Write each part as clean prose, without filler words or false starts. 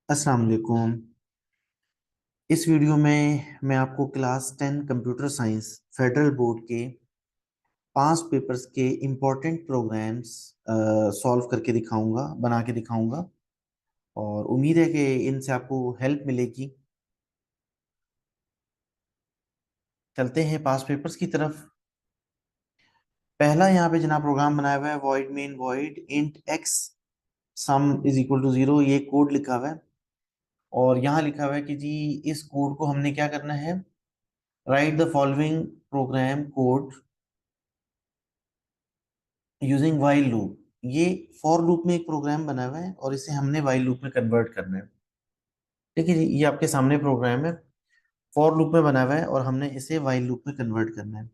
अस्सलाम वालेकुम। इस वीडियो में मैं आपको class 10 computer science federal board के 5 पेपर्स के इम्पोर्टेंट प्रोग्राम्स सॉल्व करके दिखाऊंगा, बना के दिखाऊंगा। और उम्मीद है कि इनसे आपको हेल्प मिलेगी। चलते हैं 5 पेपर्स की तरफ। पहला यहाँ पे जनाब प्रोग्राम बनाया हुआ है, void main void int x sum is equal to 0। ये कोड लिखा हुआ है और यहाँ लिखा हुआ है कि जी इस कोड को हमने क्या करना है, right the following program code using while loop. ये फॉर लूप में एक प्रोग्राम बना हुआ है और इसे हमने वाइल लूप में कन्वर्ट करना है। ठीक है जी, ये आपके सामने प्रोग्राम है, फॉर लूप में बना हुआ है और हमने इसे वाइल लूप में कन्वर्ट करना है।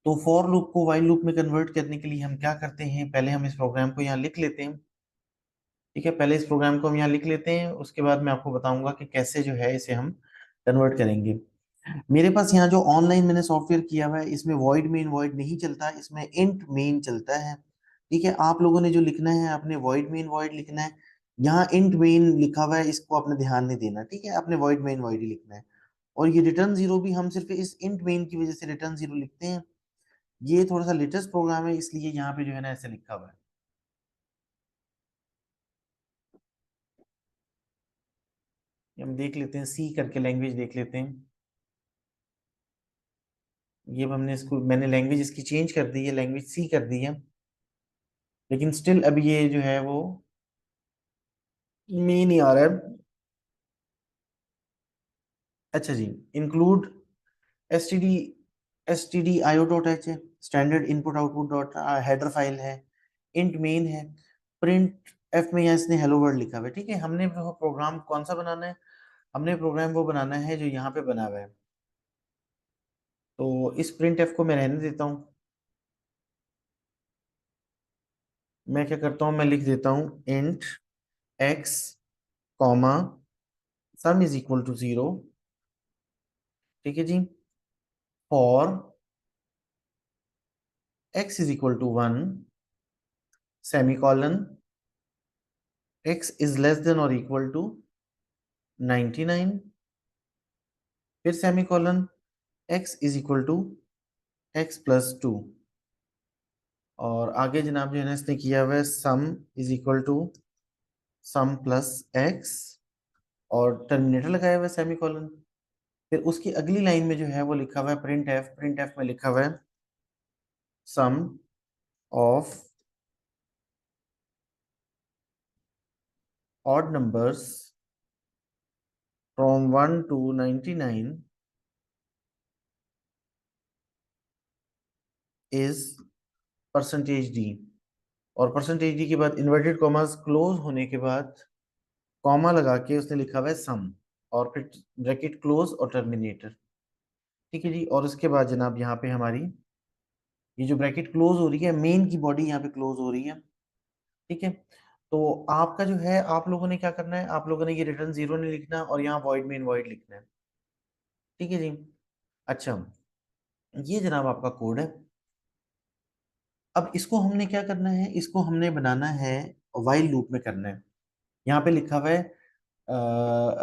तो फॉर लूप को वाइल लूप में कन्वर्ट करने के लिए हम क्या करते हैं, पहले हम इस प्रोग्राम को यहाँ लिख लेते हैं। ठीक है, पहले इस प्रोग्राम को हम यहाँ लिख लेते हैं, उसके बाद मैं आपको बताऊंगा कि कैसे जो है इसे हम कन्वर्ट करेंगे। मेरे पास यहाँ जो ऑनलाइन मैंने सॉफ्टवेयर किया हुआ है, इसमें वॉइड मेन वॉइड नहीं चलता, इसमें इंट मेन चलता है। ठीक है, आप लोगों ने जो लिखना है आपने वॉइड मेन वॉइड लिखना है। यहाँ इंट मेन लिखा हुआ है, इसको आपने ध्यान नहीं देना। ठीक है, आपने वॉइड मेन वॉइड ही लिखना है। और ये रिटर्न जीरो भी हम सिर्फ इस इंट मेन की वजह से रिटर्न जीरो लिखते हैं। ये थोड़ा सा लेटेस्ट प्रोग्राम है, इसलिए यहाँ पे जो है ना ऐसे लिखा हुआ है। ये हम देख लेते हैं, सी करके लैंग्वेज देख लेते हैं। ये अब हमने इसको, मैंने लैंग्वेज इसकी चेंज कर दी है, लैंग्वेज सी कर दी है, लेकिन स्टिल अभी ये जो है वो मेन ही आ रहा है। अच्छा जी, include S T D, S T D I O dot H है, standard input output dot header file है, इंट मेन है, प्रिंट एफ में यहाँ इसने हेलो वर्ल्ड लिखा हुआ है। ठीक है, हमने वो प्रोग्राम कौन सा बनाना है, हमने प्रोग्राम वो बनाना है जो यहाँ पे बना हुआ है। तो इस प्रिंट एफ को मैं रहने देता हूँ। मैं क्या करता हूँ, मैं लिख देता हूँ int X comma sum is equal to 0। ठीक है जी, for X is equal to 1 semicolon x is less than और इक्वल टू 99, फिर semicolon x is equal to x plus 2। और आगे जनाब जो है ना इसने किया हुआ है sum is equal to sum plus x और टर्मिनेटर लगाया हुआ है सेमीकॉलन। फिर उसकी अगली लाइन में जो है वो लिखा हुआ है प्रिंट एफ, प्रिंट एफ में लिखा हुआ है sum of odd numbers from 1 to 99 is percentage D. और परसेंटेज डी के बाद इन्वर्टेड कॉमास क्लोज होने के बाद कॉमा लगा के उसने लिखा हुआ है सम, और फिर ब्रैकेट क्लोज और टर्मिनेटर। ठीक है जी, और उसके बाद जनाब यहाँ पे हमारी ये जो ब्रैकेट क्लोज हो रही है, मेन की बॉडी यहाँ पे क्लोज हो रही है। ठीक है, तो आपका जो है, आप लोगों ने क्या करना है, आप लोगों ने ये रिटर्न जीरो नहीं लिखना और यहाँ वॉइड मेन वॉइड लिखना है। ठीक है जी, अच्छा, ये जनाब आपका कोड है। अब इसको हमने क्या करना है, इसको हमने बनाना है वाइल लूप में करना है। यहाँ पे लिखा हुआ है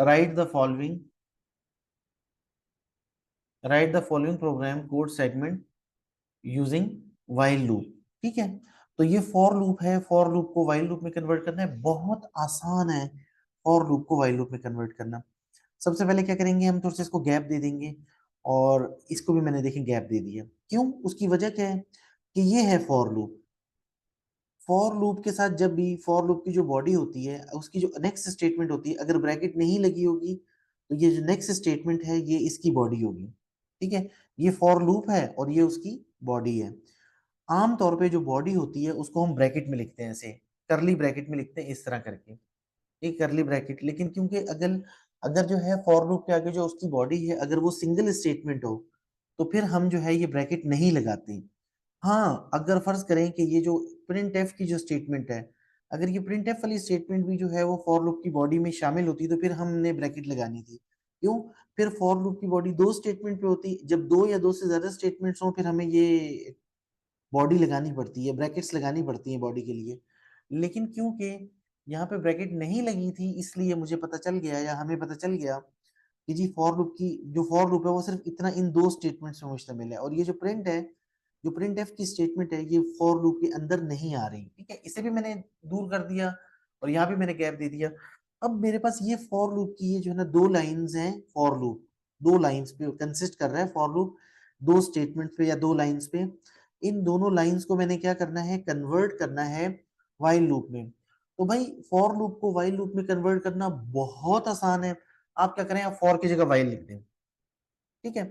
right the following, right the following program code segment using while loop. ठीक है, तो ये फॉर लूप है, फॉर लूप को वाइल लूप में कन्वर्ट करना है, बहुत आसान है फॉर लूप को वाइल लूप में कन्वर्ट करना। सबसे पहले क्या करेंगे, हम थोड़ा सा इसको गैप दे देंगे, और इसको भी मैंने देखिए गैप दे दिया। क्यों, उसकी वजह क्या है कि ये है फॉर लूप। फॉर लूप के साथ जब भी फॉर लूप की जो बॉडी होती है, उसकी जो नेक्स्ट स्टेटमेंट होती है, अगर ब्रैकेट नहीं लगी होगी तो ये जो नेक्स्ट स्टेटमेंट है ये इसकी बॉडी होगी। ठीक है, ये फॉर लूप है और ये उसकी बॉडी है। आम तौर पे जो बॉडी होती है उसको हम ब्रैकेट में लिखते हैं, ऐसे करली ब्रैकेट में लिखते हैं इस तरह करके, एक करली ब्रैकेट। लेकिन क्योंकि अगर अगर जो है फॉर लूप के आगे जो उसकी बॉडी है, अगर वो सिंगल स्टेटमेंट हो, तो फिर हम जो है ये ब्रैकेट नहीं लगाते। हाँ, अगर फर्ज करें कि ये जो प्रिंट एफ की जो स्टेटमेंट है, अगर ये प्रिंट एफ वाली स्टेटमेंट भी जो है वो फॉर लूप की बॉडी में शामिल होती, तो फिर हमने ब्रैकेट लगानी थी। क्यों, फिर फॉर लूप की बॉडी दो स्टेटमेंट पे होती, जब दो या दो से ज्यादा स्टेटमेंट्स हो फिर हमें ये बॉडी लगानी पड़ती है, ब्रैकेट्स लगानी पड़ती है बॉडी के लिए। लेकिन क्योंकि यहाँ पे ब्रैकेट नहीं लगी थी, इसलिए मुझे पता चल गया या हमें पता चल गया कि जी फॉर लूप की जो फॉर लूप है वो सिर्फ इतना इन दो स्टेटमेंट्स में मुश्तमिल है, और ये जो प्रिंट है, जो प्रिंट एफ की स्टेटमेंट है, ये फॉर लूप के अंदर नहीं आ रही। ठीक है, इसे भी मैंने दूर कर दिया और यहाँ भी मैंने गैप दे दिया। अब मेरे पास ये फॉर लूप की ये जो है ना दो लाइंस हैं, फॉर लूप दो लाइंस पे कंसिस्ट कर रहा है, फॉर लूप दो स्टेटमेंट पे या दो लाइंस पे। इन दोनों लाइंस को मैंने क्या करना है, कन्वर्ट करना है व्हाइल लूप में। तो भाई फॉर लूप को व्हाइल लूप में कन्वर्ट करना बहुत आसान है। आप क्या करें, आप फॉर की जगह व्हाइल लिख दें। ठीक है,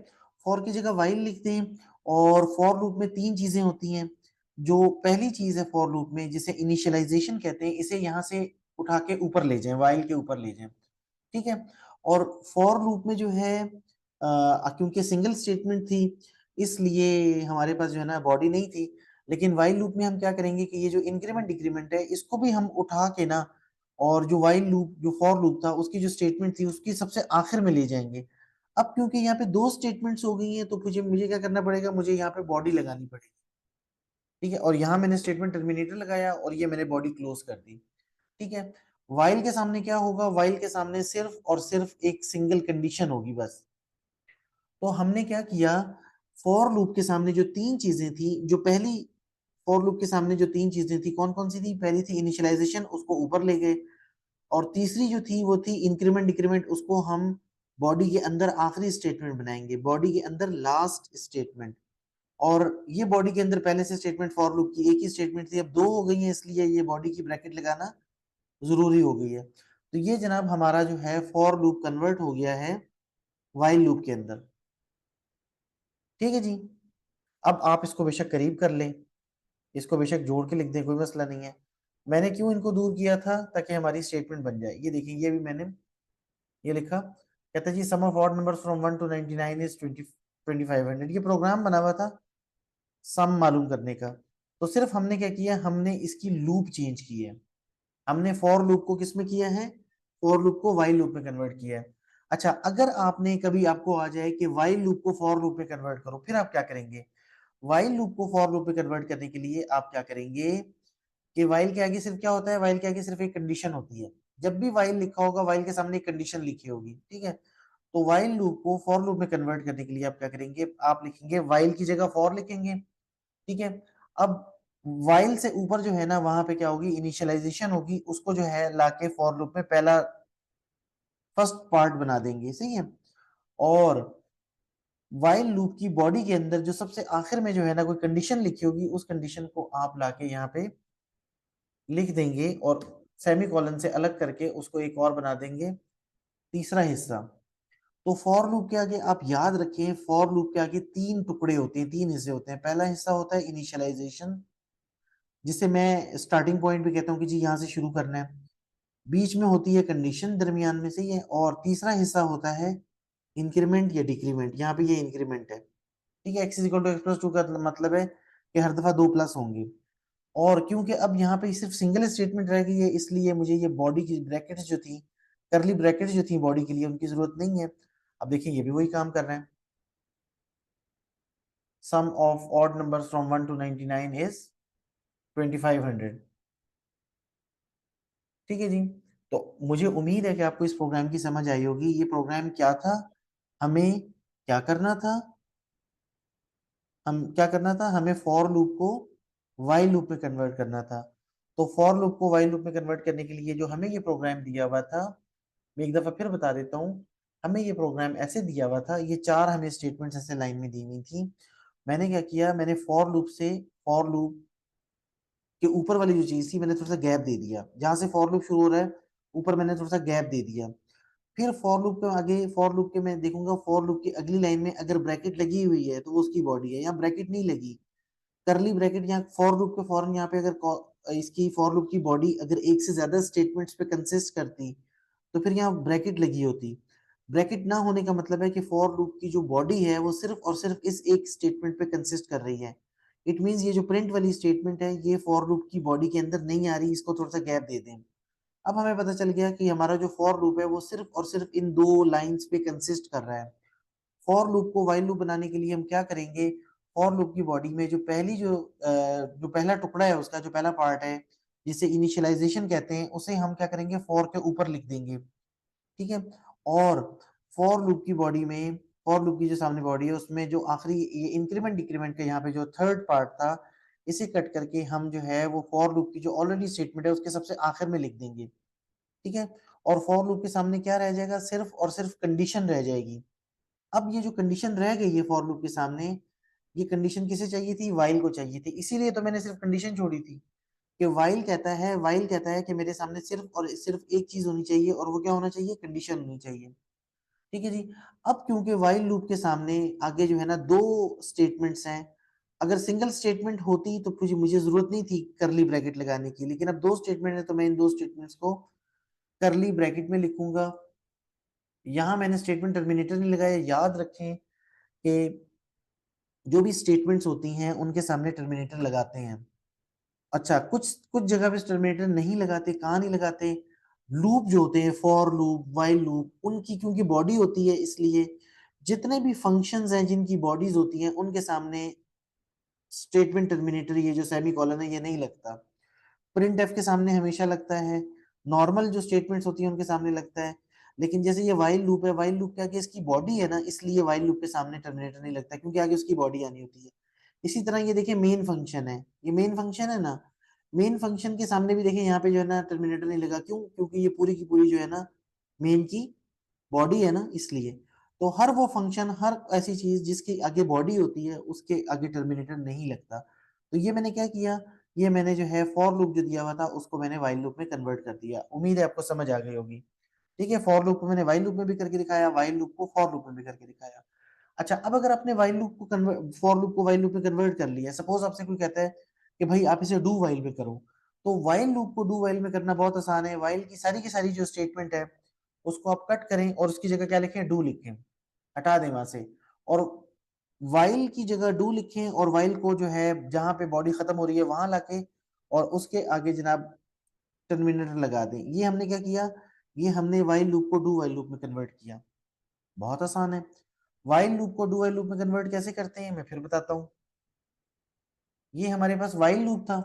फॉर की जगह व्हाइल लिख दें। और फॉर लूप में तीन चीजें होती हैं। जो पहली चीज है फॉर लूप में, जिसे इनिशियलाइजेशन कहते हैं, इसे यहाँ से उठा के ऊपर ले जाएं, व्हाइल के ऊपर ले जाएं। ठीक है, और फॉर लूप में जो है क्योंकि सिंगल स्टेटमेंट थी, इसलिए हमारे पास जो है ना बॉडी नहीं थी। लेकिन व्हाइल लूप में हम क्या करेंगे कि ये जो इंक्रीमेंट डिक्रीमेंट है, इसको भी हम उठा के ना, और जो व्हाइल लूप जो फॉर लूप था उसकी जो स्टेटमेंट थी उसकी सबसे आखिर में ले जाएंगे। अब क्योंकि यहाँ पे दो स्टेटमेंट्स हो गई हैं, तो मुझे मुझे क्या करना पड़ेगा, मुझे यहाँ पे बॉडी लगानी पड़ेगी। ठीक है, और यहाँ मैंने स्टेटमेंट टर्मिनेटर लगाया और ये मैंने बॉडी क्लोज कर दी। ठीक है, वाइल के सामने क्या होगा, वाइल के सामने सिर्फ और सिर्फ एक सिंगल कंडीशन होगी बस। तो हमने क्या किया, फॉर लूप के सामने जो तीन चीजें थी, जो पहली फॉर लूप के सामने जो तीन चीजें थी कौन कौन सी थी, पहली थी इनिशियलाइजेशन, उसको ऊपर ले गए। और तीसरी जो थी वो थी इंक्रीमेंट डिक्रीमेंट, उसको हम बॉडी के अंदर आखिरी स्टेटमेंट बनाएंगे, बॉडी के अंदर लास्ट स्टेटमेंट। और ये बॉडी के अंदर पहले से स्टेटमेंट फॉर लूप की एक ही स्टेटमेंट थी, अब दो हो गई है, इसलिए ये बॉडी की ब्रैकेट लगाना जरूरी हो गई है। तो ये जनाब हमारा जो है फॉर लूप कन्वर्ट हो गया है वाइल लूप के अंदर। ठीक है जी, अब आप इसको बेशक करीब कर लें, इसको बेशक जोड़ के लिख दें, कोई मसला नहीं है। मैंने क्यों इनको दूर किया था, ताकि हमारी स्टेटमेंट बन जाए। ये देखिए, ये भी मैंने ये लिखा, कहता है जी sum of odd numbers from 1 to 99 is 2500। ये प्रोग्राम बना हुआ था सम मालूम करने का। तो सिर्फ हमने क्या किया, हमने इसकी लूप चेंज की है। हमने फॉर लूप को किस में किया है, फॉर लूप को वाइल लूप में कन्वर्ट किया है। अच्छा, अगर आपने कभी आपको आ जाए कि वाइल लूप को फॉर लूप में कन्वर्ट करो, फिर आप क्या करेंगे। वाइल लूप को फॉर लूप में कन्वर्ट करने के लिए आप क्या करेंगे कि वाइल के आगे सिर्फ क्या होता है, वाइल के आगे सिर्फ एक कंडीशन होती है। जब भी वाइल लिखा होगा, वाइल के सामने एक कंडीशन लिखी होगी। ठीक है, तो वाइल लूप को फॉर लूप में कन्वर्ट करने के लिए आप क्या करेंगे, आप लिखेंगे वाइल की जगह फॉर लिखेंगे। ठीक है, अब वाइल से ऊपर जो है ना, वहां पे क्या होगी, इनिशियलाइजेशन होगी, उसको जो है लाके फॉर लूप में पहला फर्स्ट पार्ट बना देंगे। सही है, और वाइल लूप की बॉडी के अंदर जो सबसे आखिर में जो है ना कोई कंडीशन लिखी होगी, उस कंडीशन को आप लाके यहाँ पे लिख देंगे, और सेमी कॉलन से अलग करके उसको एक और बना देंगे तीसरा हिस्सा। तो फॉर लूप के आगे आप याद रखें, फॉर लूप के आगे तीन टुकड़े होते हैं, तीन हिस्से होते हैं। पहला हिस्सा होता है इनिशियलाइजेशन, जिसे मैं स्टार्टिंग पॉइंट भी कहता हूँ कि जी यहाँ से शुरू करना है। बीच में होती है कंडीशन, दरमियान में से ये, और तीसरा हिस्सा होता है इंक्रीमेंट या डिक्रीमेंट। यहाँ पे ये इंक्रीमेंट है। ठीक है, x is equal to x plus two का मतलब है कि हर दफा दो प्लस होंगे। और क्योंकि अब यहाँ पे सिर्फ सिंगल स्टेटमेंट रह गई है, इसलिए मुझे ये बॉडी की ब्रैकेट्स जो थी, करली ब्रैकेट्स जो थी बॉडी के लिए, उनकी जरूरत नहीं है। अब देखिए, ये भी वही काम कर रहे हैं, sum of odd numbers from 1 to 99 is 2500। ठीक है जी, तो मुझे उम्मीद है कि आपको इस प्रोग्राम की समझ आई होगी। ये प्रोग्राम क्या था, हमें क्या करना था, हम क्या करना था, हमें फॉर लूप को वाइल लूप में कन्वर्ट करना था। तो फॉर लूप को वाइल लूप में कन्वर्ट करने के लिए जो हमें ये प्रोग्राम दिया हुआ था, मैं एक दफा फिर बता देता हूँ। हमें ये प्रोग्राम ऐसे दिया हुआ था, ये चार हमें स्टेटमेंट्स ऐसे लाइन में दी हुई थी। मैंने क्या किया, मैंने फॉर लूप से, फॉर लूप के ऊपर वाली जो चीज थी, मैंने थोड़ा सा गैप दे दिया। जहां से फॉर लूप शुरू हो रहा है, ऊपर मैंने थोड़ा सा गैप दे दिया। फिर फॉर लूप के आगे, फॉर लूप के मैं देखूंगा, फॉर लूप की अगली लाइन में अगर ब्रैकेट लगी हुई है तो वो उसकी बॉडी है। यहाँ ब्रैकेट नहीं लगी, करली ब्रैकेट, यहाँ फॉर लूप के फौरन यहाँ पे अगर इसकी फॉर लूप की बॉडी अगर एक से ज्यादा स्टेटमेंट्स पे कंसिस्ट करती, तो फिर यहाँ ब्रैकेट लगी होती। ब्रैकेट ना होने का मतलब है कि फॉर लूप की जो बॉडी है वो सिर्फ और सिर्फ इस एक स्टेटमेंट पे कंसिस्ट कर रही है। इट मींस ये जो प्रिंट वाली स्टेटमेंट है, ये फॉर लूप की बॉडी के अंदर नहीं आ रही, इसको थोड़ा सा गैप दे दें। अब हमें पता चल गया कि हमारा जो फॉर लूप है वो सिर्फ और सिर्फ इन दो लाइंस पे कंसिस्ट कर रहा है। फॉर लूप को वाइल लूप बनाने के लिए हम क्या करेंगे, फॉर लूप की बॉडी में जो पहली जो पहला टुकड़ा है, उसका जो पहला पार्ट है, जिसे इनिशियलाइजेशन कहते हैं, उसे हम क्या करेंगे, फॉर के ऊपर लिख देंगे, ठीक है। और फॉर लूप की बॉडी में, फॉर लूप की जो सामने बॉडी है उसमें जो आखिरी ये इंक्रीमेंट डिक्रीमेंट का यहाँ पे जो थर्ड पार्ट था, इसे कट करके हम जो है वो फॉर लूप की जो ऑलरेडी स्टेटमेंट है उसके सबसे आखिर में लिख देंगे, ठीक है। और फॉर लूप के सामने क्या रह जाएगा, सिर्फ और सिर्फ कंडीशन रह जाएगी। अब ये जो कंडीशन रह गई है फॉर लूप के सामने, ये कंडीशन किसे चाहिए थी, वाइल को चाहिए थी, इसीलिए तो मैंने सिर्फ कंडीशन छोड़ी थी कि वाइल कहता है कि मेरे सामने सिर्फ और सिर्फ एक चीज होनी चाहिए, और वो क्या होना चाहिए, कंडीशन होनी चाहिए, ठीक है जी। अब क्योंकि वाइल लूप के सामने आगे जो है ना दो स्टेटमेंट्स हैं, अगर सिंगल स्टेटमेंट होती तो मुझे मुझे जरूरत नहीं थी करली ब्रैकेट लगाने की, लेकिन अब दो स्टेटमेंट है तो मैं इन दो स्टेटमेंट्स को करली ब्रैकेट में लिखूंगा। यहां मैंने स्टेटमेंट टर्मिनेटर नहीं लगाया, याद रखें कि जो भी स्टेटमेंट्स होती हैं उनके सामने टर्मिनेटर लगाते हैं। अच्छा, कुछ कुछ जगह पे टर्मिनेटर नहीं लगाते, कहाँ नहीं लगाते, लूप जो होते हैं फॉर लूप वाइल लूप उनकी क्योंकि बॉडी होती है, इसलिए जितने भी फंक्शंस हैं जिनकी बॉडीज होती हैं उनके सामने स्टेटमेंट टर्मिनेटर ये जो सेमी कॉलन है ये नहीं लगता। प्रिंट एफ के सामने हमेशा लगता है, नॉर्मल जो स्टेटमेंट्स होती है उनके सामने लगता है, लेकिन जैसे ये वाइल लूप है, वाइल लूप के आगे इसकी बॉडी है ना, इसलिए वाइल लूप के सामने टर्मिनेटर नहीं लगता क्योंकि आगे उसकी बॉडी आनी होती है। इसी तरह ये देखिए मेन फंक्शन है, ये मेन फंक्शन है ना, मेन फंक्शन के सामने भी देखिए यहाँ पे जो है ना टर्मिनेटर नहीं लगा, क्यों, क्योंकि ये पूरी की पूरी जो है ना मेन की बॉडी है ना, इसलिए। तो हर वो फंक्शन, हर ऐसी चीज जिसके आगे बॉडी होती है उसके आगे टर्मिनेटर नहीं लगता। तो ये मैंने क्या किया, ये मैंने जो है फॉर लूप जो दिया हुआ था उसको मैंने वाइल लूप में कन्वर्ट कर दिया। उम्मीद है आपको समझ आ गई होगी, ठीक है। फॉर लूप को मैंने वाइल लूप में भी करके दिखाया, वाइल लूप को फॉर लूप में भी करके दिखाया। अच्छा, अब अगर आपने वाइल लूप को कन्वर्ट, फॉर लूप को वाइल लूप में कन्वर्ट कर लिया, सपोज आपसे कोई कहता है कि भाई आप इसे डू वाइल में करो, तो वाइल लूप को डू वाइल में करना बहुत आसान है। वाइल की सारी जो स्टेटमेंट है उसको आप कट करें और उसकी जगह क्या लिखें, डू लिखें, हटा दें वहां से, और वाइल की जगह डू लिखें, और वाइल को जो है जहां पे बॉडी खत्म हो रही है वहां लाके और उसके आगे जनाब टर्मिनेटर लगा दें। ये हमने क्या किया, ये हमने वाइल लूप को डू वाइल लूप में कन्वर्ट किया। बहुत आसान है। वाइल लूप को डू वाइल लूप में कन्वर्ट कैसे करते हैं मैं फिर बताता हूँ। ये हमारे पास वाइल लूप था,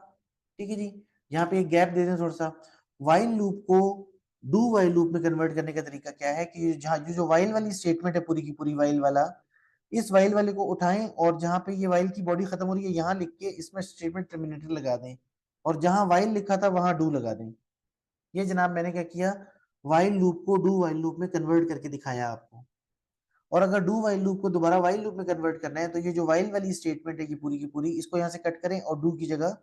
ठीक है जी। यहाँ पे एक गैप दे दें थोड़ा सा। वाइल लूप को डू वाइल लूप में कन्वर्ट करने का तरीका क्या है कि जहाँ जो वाइल वाली स्टेटमेंट है पूरी की पूरी वाइल वाला, इस वाइल वाले को उठाएं और जहाँ पे ये वाइल की बॉडी खत्म हो रही है यहाँ लिख के इसमें स्टेटमेंट टर्मिनेटर लगा दें, और जहाँ वाइल लिखा था वहां डू लगा दें। ये जनाब मैंने क्या किया, वाइल लूप को डू वाइल लूप में कन्वर्ट करके दिखाया आपको। और अगर डू वाइल लूप को दोबारा वाइल लूप में कन्वर्ट करना है तो ये जो वाइल वाली स्टेटमेंट है ये पूरी की पूरी इसको यहाँ से कट करें और डू की जगह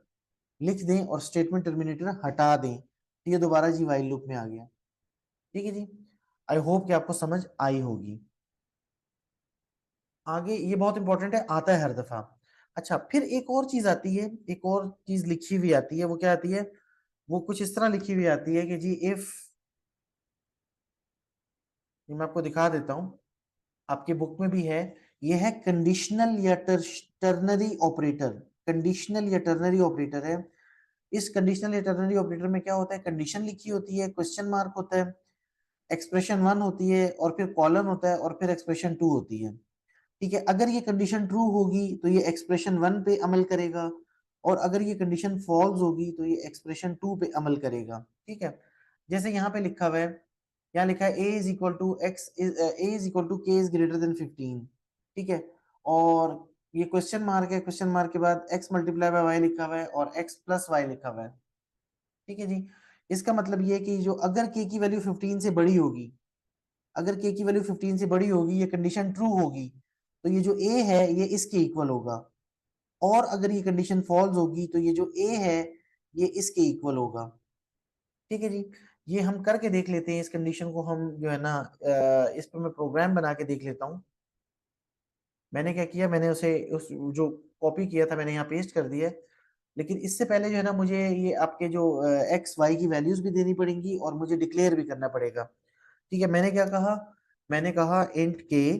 लिख दें और स्टेटमेंट टर्मिनेटर हटा दें, तो ये दोबारा जी वाइल लूप में आ गया, ठीक है जी। आई होप कि आपको समझ आई होगी। आगे ये बहुत इंपॉर्टेंट है, आता है हर दफा। अच्छा, फिर एक और चीज आती है, एक और चीज लिखी हुई आती है, वो क्या आती है, वो कुछ इस तरह लिखी हुई आती है कि जी इफ, ये मैं आपको दिखा देता हूँ, आपके बुक में भी है, ये है कंडीशनल या टर्नरी ऑपरेटर। कंडीशनल या टर्नरी ऑपरेटर है। इस कंडीशनल या टर्नरी ऑपरेटर में क्या होता है, कंडीशन लिखी होती है, क्वेश्चन मार्क होता है, एक्सप्रेशन वन होती है, और फिर कॉलन होता है, और फिर एक्सप्रेशन टू होती है, ठीक है। अगर ये कंडीशन ट्रू होगी तो ये एक्सप्रेशन वन पे अमल करेगा, और अगर ये कंडीशन फॉल्स होगी तो ये एक्सप्रेशन टू पे अमल करेगा, ठीक है। जैसे यहाँ पे लिखा हुआ है, यहाँ लिखा है a is equal to x, a is equal to k is greater than 15, ठीक है। और ये क्वेश्चन मार्क है, क्वेश्चन मार्क के बाद x मल्टीप्लाई बाय वाई लिखा हुआ है और x प्लस वाई लिखा हुआ है, ठीक है जी। इसका मतलब ये है कि जो अगर k की वैल्यू 15 से बड़ी होगी, अगर k की वैल्यू 15 से बड़ी होगी, ये कंडीशन ट्रू होगी, तो ये जो a है ये इसके इक्वल होगा, और अगर ये कंडीशन फॉल्स होगी तो ये जो a है ये इसके इक्वल होगा, ठीक है जी। ये हम करके देख लेते हैं, इस कंडीशन को हम जो है ना इस पर मैं प्रोग्राम बना के देख लेता हूँ। मैंने क्या किया, मैंने उसे उस जो कॉपी किया था मैंने यहाँ पेस्ट कर दिया है। लेकिन इससे पहले जो है ना मुझे ये आपके जो एक्स वाई की वैल्यूज भी देनी पड़ेंगी और मुझे डिक्लेयर भी करना पड़ेगा, ठीक है। मैंने क्या कहा, मैंने कहा इंट के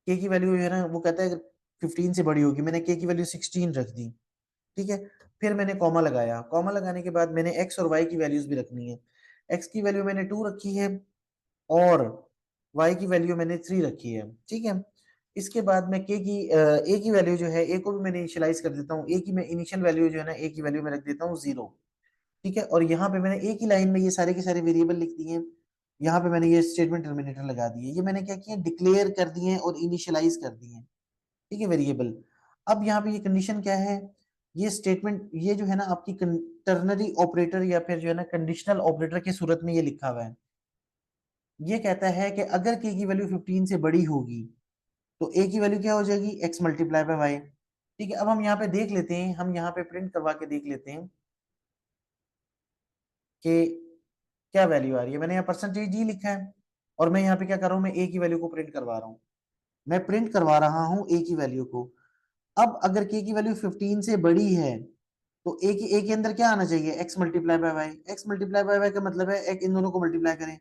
की वैल्यू जो है ना वो कहता है 15 से बड़ी होगी, मैंने के की वैल्यू 16 रख दी, ठीक है। फिर मैंने कॉमा लगाया, कॉमा लगाने के बाद मैंने एक्स और वाई की वैल्यूज भी रखनी है। एक्स की वैल्यू मैंने 2 रखी है और y की वैल्यू मैंने 3 रखी है, ठीक है। इसके बाद मैं a की वैल्यू जो है, a को भी मैंने इनिशियलाइज कर देता हूँ, a की मैं इनिशियल वैल्यू जो है ना, a की वैल्यू में रख देता हूँ 0, ठीक है, और यहाँ पे मैंने एक ही लाइन में ये सारे के सारे वेरिएबल लिख दिए, यहाँ पे मैंने ये स्टेटमेंट टर्मिनेटर लगा दिए, ये मैंने क्या किया, डिक्लेयर कर दिए और इनिशियलाइज कर दिए, ठीक है, वेरिएबल। अब यहाँ पे ये कंडीशन क्या है, ये स्टेटमेंट, ये जो है ना आपकी टर्नरी ऑपरेटर या फिर जो है ना कंडीशनल ऑपरेटर की सूरत में ये लिखा हुआ है। ये कहता है कि अगर k की वैल्यू 15 से बड़ी होगी तो a की वैल्यू क्या हो जाएगी, x मल्टीप्लाई बाय वाई। ठीक है, अब हम यहाँ पे देख लेते हैं, हम यहाँ पे प्रिंट करवा के देख लेते हैं कि क्या वैल्यू आ रही है। मैंने यहाँ परसेंटेज डी लिखा है और मैं यहाँ पे क्या कर रहा हूँ, मैं a की वैल्यू को प्रिंट करवा रहा हूँ, मैं प्रिंट करवा रहा हूँ a की वैल्यू को। अब अगर k की वैल्यू 15 से बड़ी है तो a के अंदर क्या आना चाहिए, x multiply by y. x multiply by y का मतलब है एक इन दोनों को मल्टीप्लाई करें,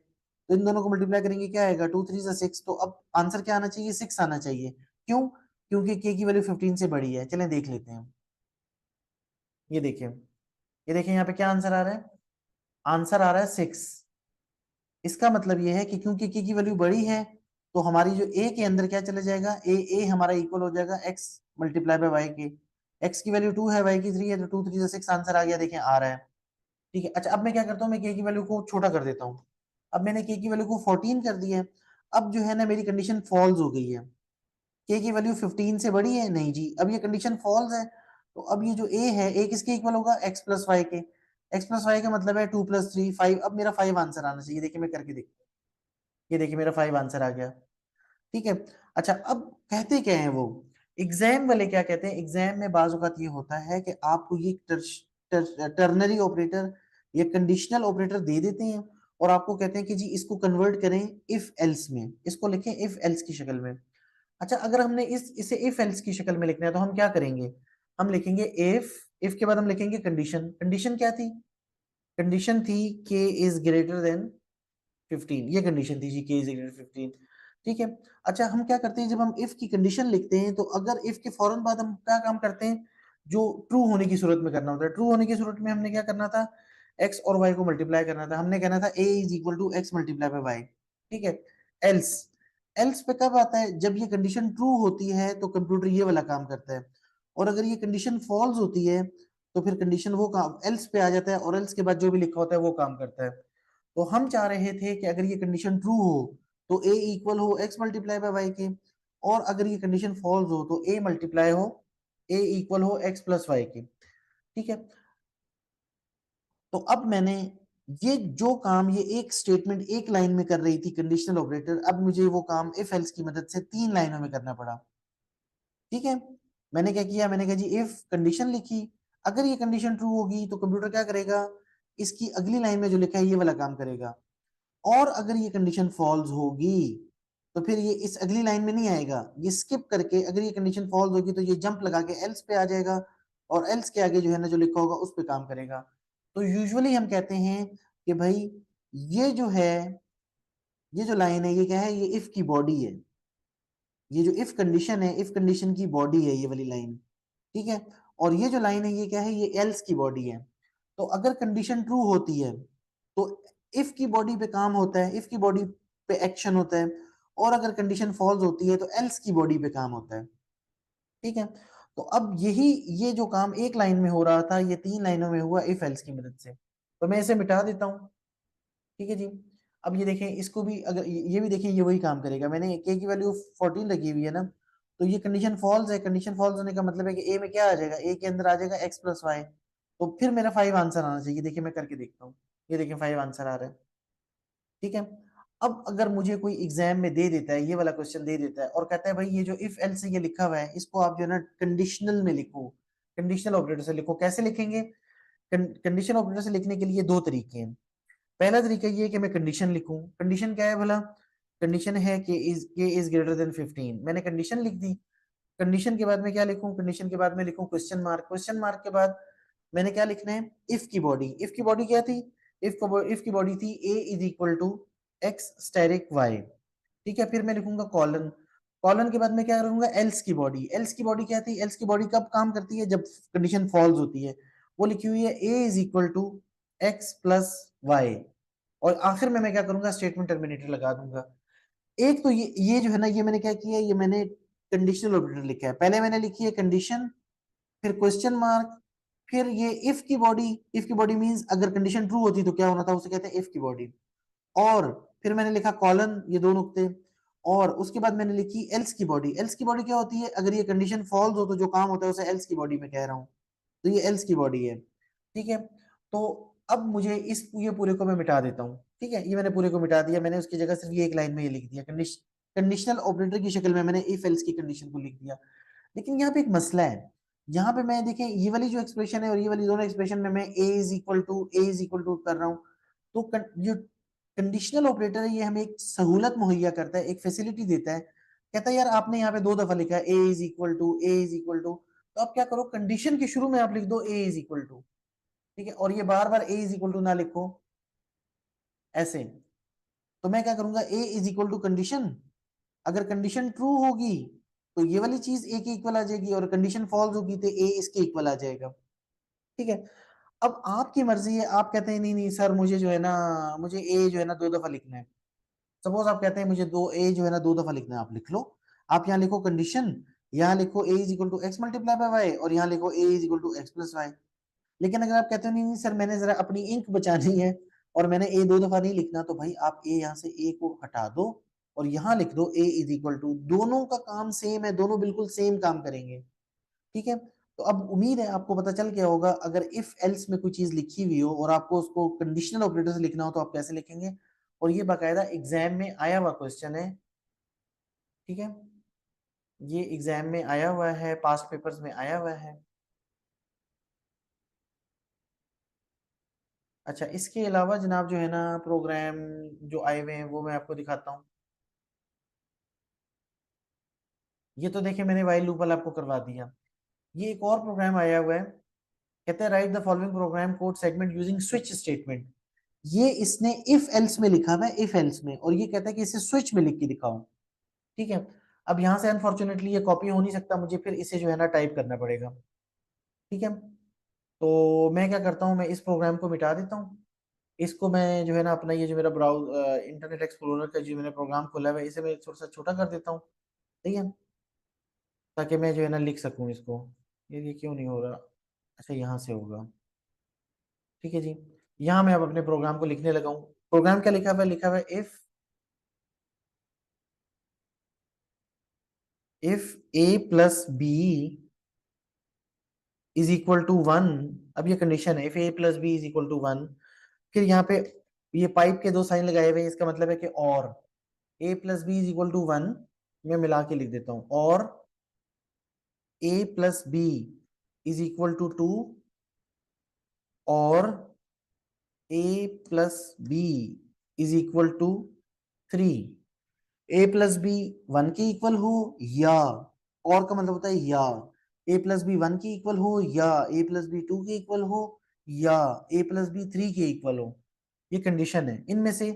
तो इन दोनों को मल्टीप्लाई करेंगे क्या आएगा, 2 3 6। तो अब आंसर क्या आना चाहिए, 6 आना चाहिए। क्यों, क्योंकि k की वैल्यू 15 से बड़ी है। चलें देख लेते हैं, ये देखिए, ये देखिए यहाँ पे क्या आंसर आ रहा है, आंसर आ रहा है 6। इसका मतलब ये है कि क्योंकि k की वैल्यू बड़ी है तो हमारी जो a के अंदर क्या चला जाएगा, a हमारा इक्वल हो जाएगा x मल्टीप्लाई बाय वाई के। x की वैल्यू 2 है, y की 3 है, तो 2 3 6 आंसर आ गया, देखें आ रहा है। ठीक है, अच्छा अब मैं क्या करता हूँ, मैं k की वैल्यू को छोटा कर देता हूँ। अब मैंने k की वैल्यू को 14 कर दिया है। अब जो है ना मेरी कंडीशन फॉल्स हो गई है, k की वैल्यू 15 से बड़ी है, नहीं जी, अब ये कंडीशन फॉल्स है। तो अब ये जो a है, a किसके इक्वल होगा, x प्लस वाई के। x प्लस वाई का मतलब है 2 प्लस 3 5। अब मेरा 5 आंसर आना चाहिए, देखिए मैं करके देख, ये देखिए मेरा 5 आंसर आ गया। ठीक है, अच्छा अब कहते क्या है वो, एग्जाम वाले क्या कहते हैं, एग्जाम में बाज औक़ात ये होता है कि आपको ये टर्नरी ऑपरेटर या कंडीशनल ऑपरेटर दे देते हैं और आपको कहते हैं कि जी इसको कन्वर्ट करें इफ एल्स में, इसको लिखें इफ एल्स की शक्ल में। अच्छा अगर हमने इसे इफ एल्स की शक्ल में लिखना है तो हम क्या करेंगे, हम लिखेंगे इफ के बाद हम लिखेंगे कंडीशन। कंडीशन क्या थी, कंडीशन थी के इज ग्रेटर देन 15, ये कंडीशन थी जी, के इज इक्वल टू 15। ठीक है, अच्छा हम क्या करते हैं, जब हम इफ की कंडीशन लिखते हैं तो अगर इफ के फौरन बाद हम क्या काम करते हैं, जो ट्रू होने की सूरत में करना होता है, ट्रू होने की सूरत में हमने क्या करना था, एक्स और वाई को मल्टीप्लाई करना था। हमने कहना था A is equal to X multiply by Y. ठीक है, एल्स, एल्स पे कब आता है, जब ये कंडीशन ट्रू होती है तो कंप्यूटर ये वाला काम करता है, और अगर ये कंडीशन फॉल्स होती है तो फिर कंडीशन वो काम एल्स पे आ जाता है, और एल्स के बाद जो भी लिखा होता है वो काम करता है। तो हम चाह रहे थे कि अगर ये कंडीशन ट्रू हो तो a इक्वल हो x मल्टीप्लाई बाय वाई के, और अगर ये कंडीशन फॉल्स हो तो a मल्टीप्लाई हो, a इक्वल हो x प्लस वाई के। ठीक है, तो अब मैंने ये जो काम ये एक स्टेटमेंट एक लाइन में कर रही थी कंडीशनल ऑपरेटर, अब मुझे वो काम इफ एल्स की मदद से 3 लाइनों में करना पड़ा। ठीक है, मैंने क्या किया, मैंने कहा जी इफ कंडीशन लिखी, अगर ये कंडीशन ट्रू होगी तो कंप्यूटर क्या करेगा, इसकी अगली लाइन में जो लिखा है ये वाला काम करेगा, और अगर ये कंडीशन फॉल्स होगी तो फिर ये इस अगली लाइन में नहीं आएगा, ये स्किप करके अगर ये कंडीशन फॉल्स होगी तो ये जंप लगा के एल्स पे आ जाएगा, और एल्स के आगे जो है ना जो लिखा होगा उस पे काम करेगा। तो यूजुअली हम कहते हैं कि भाई ये जो है, ये जो लाइन है ये क्या है, ये इफ की बॉडी है, ये जो इफ कंडीशन है, इफ कंडीशन की बॉडी है ये वाली लाइन। ठीक है, और ये जो लाइन है ये क्या है, ये एल्स की बॉडी है। तो अगर कंडीशन ट्रू होती है तो इफ की बॉडी पे काम होता है, इफ की बॉडी पे एक्शन होता है, और अगर कंडीशन फॉल्स होती है तो एल्स की बॉडी पे काम होता है। ठीक है, तो अब यही, ये जो काम एक लाइन में हो रहा था ये 3 लाइनों में हुआ इफ एल्स की मदद से। तो मैं इसे मिटा देता हूँ। ठीक है जी, अब ये देखें, इसको भी अगर ये भी देखें, ये वही काम करेगा। मैंने k की वैल्यू 14 रखी हुई है ना, तो ये कंडीशन फॉल्स है, कंडीशन फॉल्स होने का मतलब है कि a में क्या आ जाएगा, a के अंदर आ जाएगा x प्लस वाई। तो फिर मेरा 5 आंसर आना चाहिए, देखिए मैं करके देखता हूँ, ये देखिए 5 आंसर आ रहा है। ठीक है, अब अगर मुझे कोई एग्जाम में दे देता है, ये वाला क्वेश्चन दे देता है और कहता है भाई ये जो इफ एल्स ये लिखा हुआ है इसको आप जो है ना कंडीशनल में लिखो, कंडीशनल ऑपरेटर से लिखो, कैसे लिखेंगे, कंडीशन ऑपरेटर से लिखने के लिए दो तरीके हैं। पहला तरीका ये है कि मैं कंडीशन लिखूं, कंडीशन क्या है भला, कंडीशन है के इज ग्रेटर देन 15, मैंने कंडीशन लिख दी। कंडीशन के बाद में क्या लिखूं, कंडीशन के बाद में लिखूं क्वेश्चन मार्क, क्वेश्चन मार्क के बाद मैंने क्या लिखना है, इफ की बॉडी, इफ की बॉडी क्या थी, इफ की बॉडी थी a is equal to x asterisk y. ठीक है, फिर मैं लिखूंगा कॉलन, कॉलन के बाद में क्या करूंगा, एल्स की बॉडी, एल्स की बॉडी क्या थी, एल्स की बॉडी कब काम करती है, जब कंडीशन फॉल्स होती है, वो लिखी हुई है a is equal to x plus y. और आखिर में मैं क्या करूंगा, स्टेटमेंट टर्मिनेटर लगा दूंगा। एक तो ये जो है ना, ये मैंने क्या किया, ये मैंने कंडीशनल ऑपरेटर लिखा है, पहले मैंने लिखी है कंडीशन, फिर क्वेश्चन मार्क, फिर ये इफ की बॉडी मींस अगर कंडीशन ट्रू होती तो क्या होना था, उसे कहते हैं इफ की बॉडी। और फिर मैंने लिखा कॉलन, ये दो नुक्ते, और उसके बाद मैंने लिखी एल्स की बॉडी। एल्स की बॉडी क्या होती है, अगर ये कंडीशन फॉल्स हो तो जो काम होता है उसे एल्स की बॉडी में कह रहा हूँ, तो ये एल्स की बॉडी है। ठीक है, तो अब मुझे ये पूरे को मैं मिटा देता हूँ। ठीक है, ये मैंने पूरे को मिटा दिया, मैंने उसकी जगह सिर्फ ये एक लाइन में ये लिख दिया, कंडीशनल ऑपरेटर की शक्ल में मैंने इफ एल्स की कंडीशन को लिख दिया। लेकिन यहाँ पे एक मसला है, यहाँ पे मैं देखें ये वाली जो एक्सप्रेशन है और ये वाली दोनों एक्सप्रेशन में मैं ए इज इक्वल टू कर रहा हूँ। तो जो कंडीशनल ऑपरेटर है ये हमें एक सहूलत मुहैया करता है, एक फैसिलिटी देता है। कहता है यार आपने यहाँ पे दो दफा लिखा है ए इज इक्वल टू, तो आप क्या करो, कंडीशन के शुरू में आप लिख दो ए इज इक्वल टू। ठीक है, और ये बार बार ए इज इक्वल टू ना लिखो ऐसे। तो मैं क्या करूंगा, ए इज इक्वल टू कंडीशन, अगर कंडीशन ट्रू होगी तो ये वाली चीज ए के इक्वल आ जाएगी, और कंडीशन फॉल्स होगी तो ए इसके इक्वल आ जाएगा। ठीक है, अब आपकी मर्जी है, आप कहते हैं नहीं नहीं सर मुझे जो है ना, मुझे ए जो है ना दो दफा लिखना है। सपोज आप कहते हैं मुझे दो ए जो है ना दो दफा लिखना है, आप लिख लो। आप यहाँ लिखो कंडीशन, यहाँ लिखो A is equal to X multiply by Y, और यहाँ लिखो A is equal to x plus Y. लेकिन अगर आप कहते हो नहीं नहीं सर मैंने जरा अपनी इंक बचानी है और मैंने ए दो दफा नहीं लिखना, तो भाई आप ए यहाँ से ए को हटा दो और यहाँ लिख दो ए इज इक्वल टू, दोनों का काम सेम है, दोनों बिल्कुल सेम काम करेंगे। ठीक है, तो अब उम्मीद है आपको पता चल गया होगा, अगर इफ एल्स में कोई चीज लिखी हुई हो और आपको उसको कंडीशनल ऑपरेटर से लिखना हो तो आप कैसे लिखेंगे। और ये बाकायदा एग्जाम में आया हुआ क्वेश्चन है। ठीक है, ये एग्जाम में आया हुआ है, पास्ट पेपर्स में आया हुआ है। अच्छा, इसके अलावा जनाब जो है ना प्रोग्राम जो आए हुए हैं वो मैं आपको दिखाता हूँ। ये तो देखिए मैंने वाइल लूप वाला आपको करवा दिया। ये एक और प्रोग्राम आया हुआ है, कहते हैं right the following program code segment using switch statement. ये इसने इफ एल्स में लिखा हुआ है, इफ एल्स में, और ये कहता है कि इसे स्विच में लिख के दिखाओ। ठीक है, अब यहाँ से अनफॉर्चुनेटली ये कॉपी हो नहीं सकता, मुझे फिर इसे जो है ना टाइप करना पड़ेगा। ठीक है, तो मैं क्या करता हूँ, मैं इस प्रोग्राम को मिटा देता हूँ। इसको मैं जो है ना अपना ये जो मेरा ब्राउज इंटरनेट एक्सप्लोरर का जो मैंने प्रोग्राम खोला हुआ है इसे मैं थोड़ा सा छोटा कर देता हूँ। ठीक है, ताकि मैं जो है ना लिख सकूँ इसको। ये क्यों नहीं हो रहा, अच्छा यहाँ से होगा। ठीक है जी, यहाँ मैं अब अपने प्रोग्राम को लिखने लगा हूँ। प्रोग्राम क्या लिखा हुआ है if a plus B is equal to one. अब ये कंडीशन है, if a plus B is equal to one. फिर यहाँ पे ये पाइप के दो साइन लगाए हुए हैं, इसका मतलब है कि और A plus B is equal to one, मैं मिला के लिख देता हूँ, और A plus B is equal to two, और A plus B is equal to three. A plus B one के इक्वल हो, या और का मतलब होता है या ए प्लस बी वन के इक्वल हो, या ए प्लस बी टू के इक्वल हो, या ए प्लस बी थ्री के इक्वल हो। ये कंडीशन है, इनमें से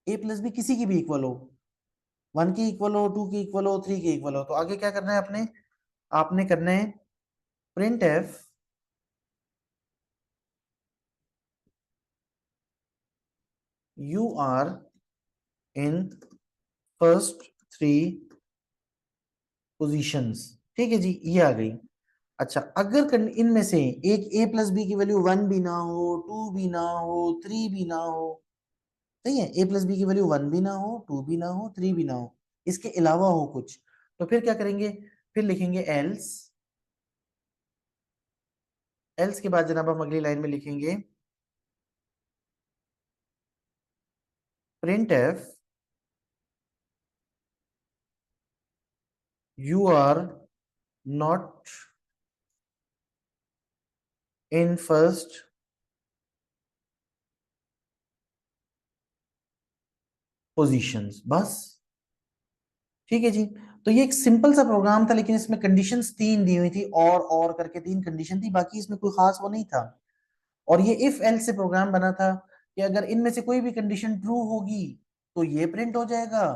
ए प्लस बी किसी की भी इक्वल हो, वन के इक्वल हो, टू के इक्वल हो, थ्री के इक्वल हो। तो आगे क्या करना है आपने, आपने करना है print f you are in first three positions. ठीक है जी, ये आ गई। अच्छा, अगर इनमें से एक ए प्लस बी की वैल्यू वन भी ना हो, टू भी ना हो, थ्री भी ना हो, सही है, ए प्लस बी की वैल्यू वन भी ना हो, टू भी ना हो, थ्री भी ना हो, इसके अलावा हो कुछ, तो फिर क्या करेंगे, फिर लिखेंगे एल्स। एल्स के बाद जनाब हम अगली लाइन में लिखेंगे print f you are not in first positions, बस। ठीक है जी, तो ये एक सिंपल सा प्रोग्राम था, लेकिन इसमें कंडीशंस तीन दी हुई थी, और करके तीन कंडीशन थी, बाकी इसमें कोई खास वो नहीं था। और ये इफ एल्स से प्रोग्राम बना था कि अगर इनमें से कोई भी कंडीशन ट्रू होगी तो ये प्रिंट हो जाएगा,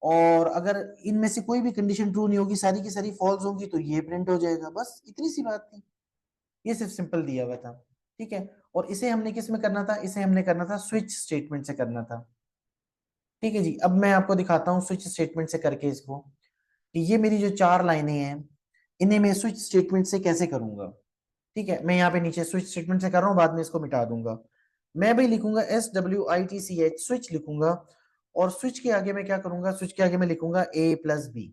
और अगर इनमें से कोई भी कंडीशन ट्रू नहीं होगी, सारी की सारी फॉल्स होंगी, तो ये प्रिंट हो जाएगा। बस इतनी सी बात थी, ये सिर्फ सिंपल दिया हुआ था। ठीक है, और इसे हमने किस में करना था, इसे हमने करना था स्विच स्टेटमेंट से करना था। ठीक है जी, अब मैं आपको दिखाता हूँ स्विच स्टेटमेंट से करके इसको, कि ये मेरी जो चार लाइनें हैं इन्हें मैं स्विच स्टेटमेंट से कैसे करूंगा। ठीक है, मैं यहाँ पे नीचे स्विच स्टेटमेंट से कर रहा हूँ, बाद में इसको मिटा दूंगा। मैं भी लिखूंगा SWITCH स्विच लिखूंगा, और स्विच के आगे मैं क्या करूंगा, स्विच के आगे मैं लिखूंगा A+B।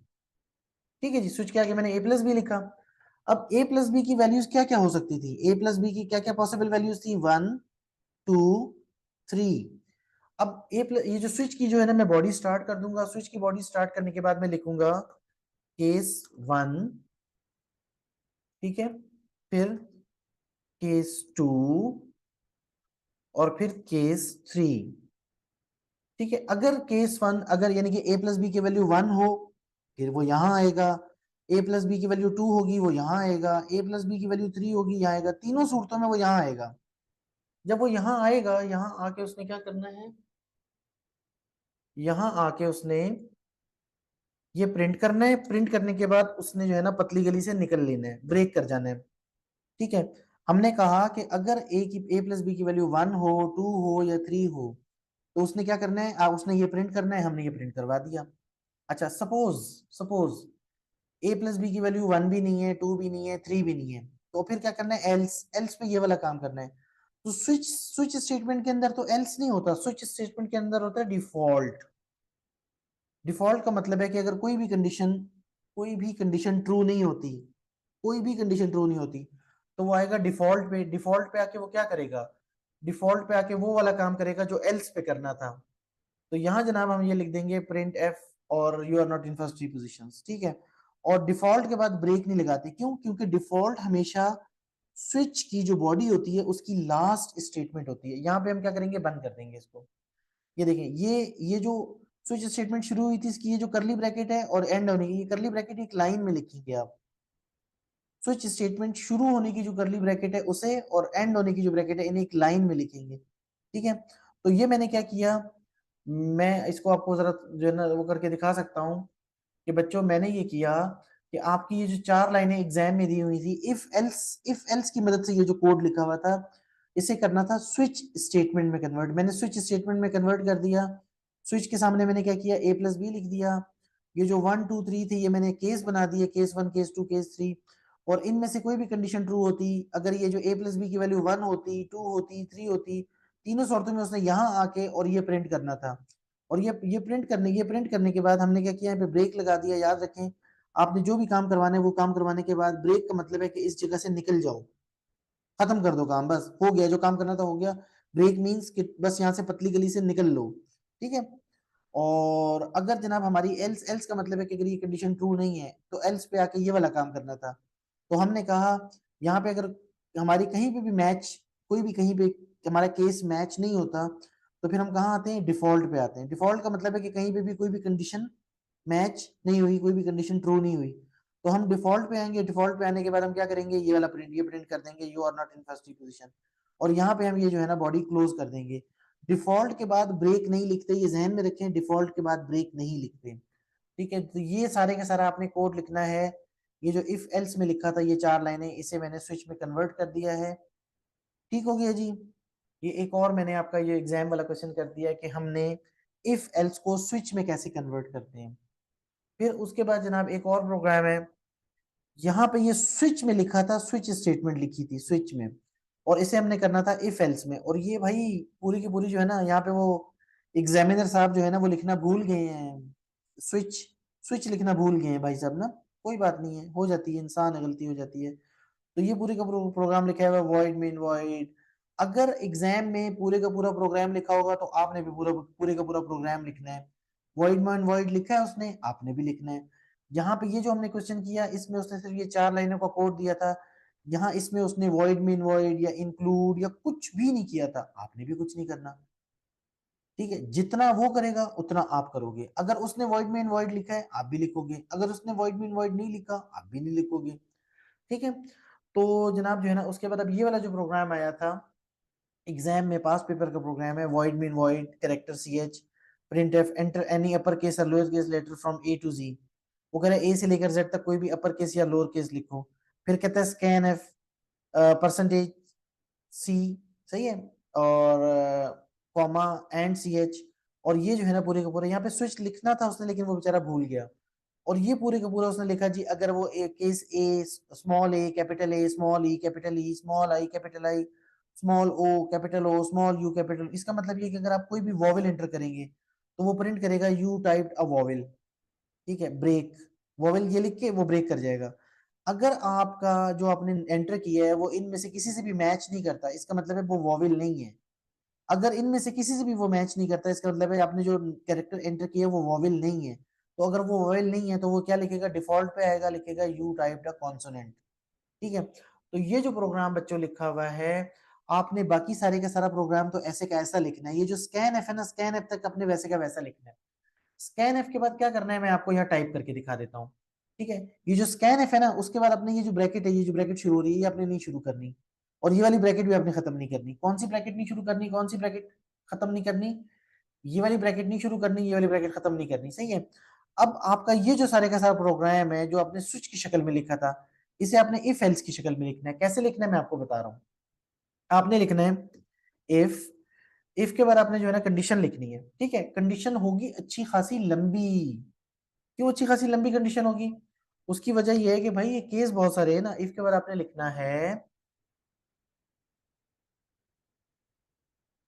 ठीक है जी, स्विच के आगे मैंने A+B लिखा। अब A+B की वैल्यूज क्या क्या हो सकती थी, A+B की क्या क्या पॉसिबल वैल्यूज थी, 1 2 3। अब ये जो स्विच की जो है ना, मैं बॉडी स्टार्ट कर दूंगा। स्विच की बॉडी स्टार्ट करने के बाद मैं लिखूंगा केस 1, ठीक है, फिर केस 2, और फिर केस 3। ठीक है, अगर केस 1, अगर यानी कि A+B की वैल्यू 1 हो, फिर वो यहां आएगा। A+B की वैल्यू 2 होगी, वो यहां आएगा। A+B की वैल्यू 3 होगी, यहाँ आएगा। तीनों सूरतों में वो यहां आएगा। जब वो यहां आएगा, यहां आके उसने क्या करना है, यहां आके उसने ये प्रिंट करना है। प्रिंट करने के बाद उसने जो है ना पतली गली से निकल लेना है, ब्रेक कर जाना है। ठीक है, हमने कहा कि अगर A+B की वैल्यू 1 हो, 2 हो या 3 हो, तो उसने क्या करना है, उसने ये प्रिंट करना है। हमने ये प्रिंट करवा दिया। अच्छा, सपोज सपोज A+B की वैल्यू 1 भी नहीं है, 2 भी नहीं है, 3 भी नहीं है, तो फिर क्या करना है, एल्स। एल्स पे ये वाला काम करना है। तो स्विच स्विच स्टेटमेंट के अंदर तो एल्स नहीं होता, स्विच स्टेटमेंट के अंदर होता है डिफॉल्ट। डिफॉल्ट का मतलब है कि अगर कोई भी कंडीशन ट्रू नहीं होती, कोई भी कंडीशन ट्रू नहीं होती, तो वो आएगा डिफॉल्ट पे। डिफॉल्ट पे आके वो क्या करेगा, डिफॉल्ट पे आके वो वाला काम करेगा जो एल्स पे करना था। तो यहाँ जनाब हम ये लिख देंगे प्रिंट एफ, और you are not in first three positions. ठीक है, और डिफॉल्ट के बाद ब्रेक नहीं लगाते, क्यों, क्योंकि डिफॉल्ट हमेशा स्विच की जो बॉडी होती है उसकी लास्ट स्टेटमेंट होती है। यहाँ पे हम क्या करेंगे, बंद कर देंगे इसको। ये देखें, ये जो स्विच स्टेटमेंट शुरू हुई थी, इसकी ये जो करली ब्रैकेट है और एंड होने की, ये करली ब्रैकेट एक लाइन में लिखिए आप। स्विच स्टेटमेंट शुरू होने की जो करली ब्रैकेट है उसे, और एंड होने की जो ब्रैकेट है, इन्हें एक लाइन में लिखेंगे। ठीक है, तो ये मैंने क्या किया, मैं इसको आपको जरा जो है ना वो करके दिखा सकता हूँ कि बच्चों मैंने ये किया कि आपकी ये जो 4 लाइनें एग्जाम में दी हुई थी, इफ एल्स की मदद से ये जो कोड लिखा हुआ था, इसे करना था स्विच स्टेटमेंट में कन्वर्ट। मैंने स्विच स्टेटमेंट में कन्वर्ट कर दिया। स्विच के सामने मैंने क्या किया, A+B लिख दिया। ये जो 1 2 3 थी, ये मैंने केस बना दिए, केस 1 केस 2 केस 3। और इनमें से कोई भी कंडीशन ट्रू होती, अगर ये जो A+B की वैल्यू 1 होती, 2 होती, 3 होती, तीनों शर्तों में उसने यहाँ आके और ये प्रिंट करना था। और ये प्रिंट करने के बाद हमने क्या किया, यहाँ पे ब्रेक लगा दिया। याद रखें, आपने जो भी काम करवाना है वो काम करवाने के बाद ब्रेक का मतलब है कि इस जगह से निकल जाओ, खत्म कर दो काम, बस हो गया, जो काम करना था हो गया। ब्रेक मींस कि बस यहाँ से पतली गली से निकल लो। ठीक है, और अगर जनाब हमारी एल्स, एल्स का मतलब है कि अगर ये कंडीशन ट्रू नहीं है, तो एल्स पे आके ये वाला काम करना था। तो हमने कहा यहाँ पे अगर हमारी कहीं पे भी मैच, कोई भी कहीं पे हमारा केस मैच नहीं होता, तो फिर हम कहाँ आते हैं, डिफॉल्ट पे आते हैं। डिफॉल्ट का मतलब है कि कहीं पे भी कोई भी कंडीशन मैच नहीं हुई, कोई भी कंडीशन ट्रू नहीं हुई, तो हम डिफॉल्ट पे आएंगे। डिफॉल्ट पे आने के बाद हम क्या करेंगे, ये वाला प्रिंट, ये प्रिंट कर देंगे, you are not in first position. और यहाँ पे हम ये जो है ना बॉडी क्लोज कर देंगे। डिफॉल्ट के बाद ब्रेक नहीं लिखते, ये जहन में रखें, डिफॉल्ट के बाद ब्रेक नहीं लिखते। ठीक है, तो ये सारे का सारा आपने कोड लिखना है। ये जो इफ एल्स में लिखा था, ये 4 लाइनें, इसे मैंने स्विच में कन्वर्ट कर दिया है। ठीक हो गया जी। ये एक और मैंने आपका ये एग्जाम वाला क्वेश्चन कर दिया है कि हमने इफ एल्स को स्विच में कैसे कन्वर्ट करते हैं। फिर उसके बाद जनाब एक और प्रोग्राम है, यहाँ पे ये स्विच में लिखा था, स्विच स्टेटमेंट लिखी थी स्विच में, और इसे हमने करना था इफ एल्स में। और ये भाई पूरी की पूरी जो है ना, यहाँ पे वो एग्जामिनर साहब जो है ना वो लिखना भूल गए हैं, स्विच स्विच लिखना भूल गए हैं भाई साहब ना। कोई बात नहीं है, हो जाती है, इंसान है, गलती हो जाती है। तो ये पूरे का प्रोग्राम लिखा हुआ है, वॉइड मेन वॉइड। अगर एग्जाम में पूरे का पूरा प्रोग्राम लिखा होगा, तो आपने भी पूरे का पूरा प्रोग्राम लिखना है। वॉइड मेन वॉइड लिखा है उसने, आपने भी लिखना है। यहाँ पे ये जो हमने क्वेश्चन किया, इसमें उसने सिर्फ ये 4 लाइनों का कोड दिया था। यहाँ इसमें उसने वॉइड मेन वॉइड या इंक्लूड या कुछ भी नहीं किया था, आपने भी कुछ नहीं करना। ठीक है, जितना वो करेगा उतना आप करोगे। अगर उसने वॉइड मेन वॉइड लिखा है, आप भी लिखोगे। अगर उसने वॉइड मेन वॉइड नहीं लिखा, आप भी नहीं लिखोगे। ठीक है, तो जनाब जो है ना उसके बाद अब ये वाला जो प्रोग्राम आया था एग्जाम में, पास पेपर का प्रोग्राम है, void main void character CH, print F, enter any upper case और lower case letter from A to Z। वो कह रहा है A से लेकर Z तक कोई भी अपर केस या लोअर केस लिखो। फिर कहता है स्कैन एफ, %C, सही है, और कॉमा एंड CH। और ये जो है ना पूरे का पूरा, यहाँ पे स्विच लिखना था उसने, लेकिन वो बेचारा भूल गया। और ये पूरे का पूरा उसने लिखा जी, अगर वो case a small a capital a small e capital e small i capital i small o capital o small u capital, इसका मतलब ये कि अगर आप कोई भी वॉवेल एंटर करेंगे तो वो प्रिंट करेगा यू टाइप्ड अ वॉवेल, ठीक है, ब्रेक, वॉवेल ये लिख के वो ब्रेक कर जाएगा। अगर आपका जो आपने एंटर किया है वो इनमें से किसी से भी मैच नहीं करता, इसका मतलब है वो वॉवेल नहीं है। अगर इनमें से किसी से भी वो मैच नहीं करता, इसका मतलब है आपने जो कैरेक्टर एंटर किया वो वॉवेल नहीं है। तो अगर वो वॉवेल नहीं है तो वो क्या लिखेगा, डिफॉल्ट पे आएगा, लिखेगा यू टाइप्ड अ कॉन्सोनेंट, ठीक है। तो ये जो प्रोग्राम बच्चों लिखा हुआ है, आपने बाकी सारे का सारा प्रोग्राम तो ऐसे का ऐसा लिखना है। ये जो स्कैन एफ है ना, स्कैन एफ तक अपने वैसे का वैसा लिखना है। स्कैन एफ के बाद क्या करना है मैं आपको यहाँ टाइप करके दिखा देता हूँ, ठीक है। ये जो स्कैन एफ है ना, उसके बाद अपने ये जो ब्रैकेट है, ये जो ब्रैकेट शुरू हो रही है ये आपने नहीं शुरू करनी, और ये वाली ब्रैकेट भी आपने खत्म नहीं करनी। कौन सी ब्रैकेट नहीं शुरू करनी, कौन सी ब्रैकेट खत्म नहीं करनी, ये वाली ब्रैकेट नहीं शुरू करनी, ये वाली ब्रैकेट खत्म नहीं करनी, सही है। अब आपका ये जो सारे का सारा प्रोग्राम है जो आपने स्विच की शक्ल में लिखा था, इसे आपने इफ एल्स की शक्ल में लिखना है। कैसे लिखना है मैं आपको बता रहा हूँ। आपने लिखना है इफ, इफ के बाद आपने जो है ना कंडीशन लिखनी है, ठीक है। कंडीशन होगी अच्छी खासी लंबी। क्यों अच्छी खासी लंबी कंडीशन होगी, उसकी वजह यह है कि भाई ये केस बहुत सारे है ना। इफ के बाद आपने लिखना है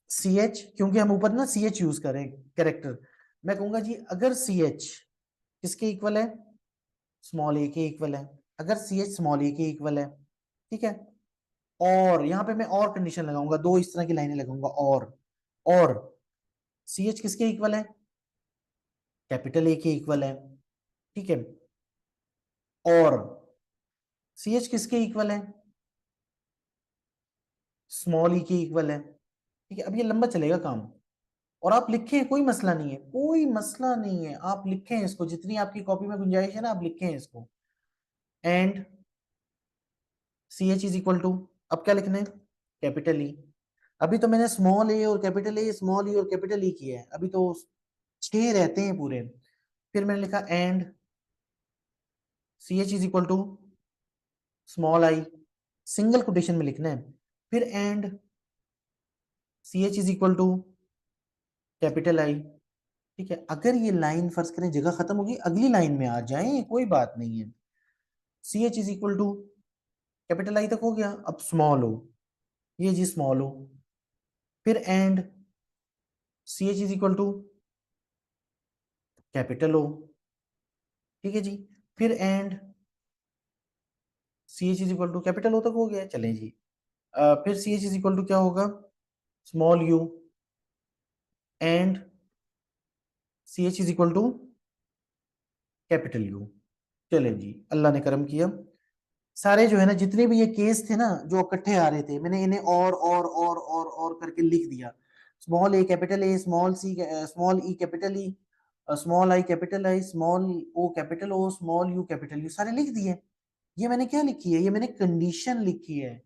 सी एच, क्योंकि हम ऊपर ना सी एच यूज करें कैरेक्टर। मैं कहूंगा जी अगर सी एच किसके इक्वल है, स्मॉल ए के इक्वल है, अगर सी एच स्मॉल ए के इक्वल है, ठीक है। और यहाँ पे मैं और कंडीशन लगाऊंगा, दो इस तरह की लाइनें लगाऊंगा, और सी एच किसके इक्वल है, कैपिटल ए के इक्वल है, ठीक है। और सी एच किसके इक्वल है, स्मॉल ई के इक्वल है, ठीक है। अब ये लंबा चलेगा काम, और आप लिखें, कोई मसला नहीं है, कोई मसला नहीं है, आप लिखें इसको, जितनी आपकी कॉपी में गुंजाइश है ना आप लिखें इसको। And c h is equal to, अब क्या लिखना है, कैपिटल ई। अभी तो मैंने स्मॉल ए और कैपिटल ए, स्मॉल ई और कैपिटल ई किया है, अभी तो 6 रहते हैं पूरे। फिर मैंने लिखा and c h is equal to small i, single quotation में लिखना है। फिर and c h is equal to capital i, ठीक है। अगर ये लाइन फर्ज करें जगह खत्म होगी, अगली लाइन में आ जाएं, कोई बात नहीं है। C h is equal to capital i तक हो गया, अब स्मॉल हो, ये जी स्मॉल हो। फिर and c h is equal to capital o, ठीक है जी। फिर and c h is equal to capital o तक हो गया, चलें जी। फिर c h is equal to क्या होगा, small u, and c h is equal to capital u. चलें जी, अल्लाह ने करम किया। सारे जो है ना जितने भी ये केस थे ना जो इकट्ठे आ रहे थे, मैंने इन्हें और करके लिख दिया। Small a capital a, small c, small e capital e, small i capital i, small o capital o, small u capital u, सारे लिख दिए। ये मैंने क्या लिखी है, ये मैंने कंडीशन लिखी है।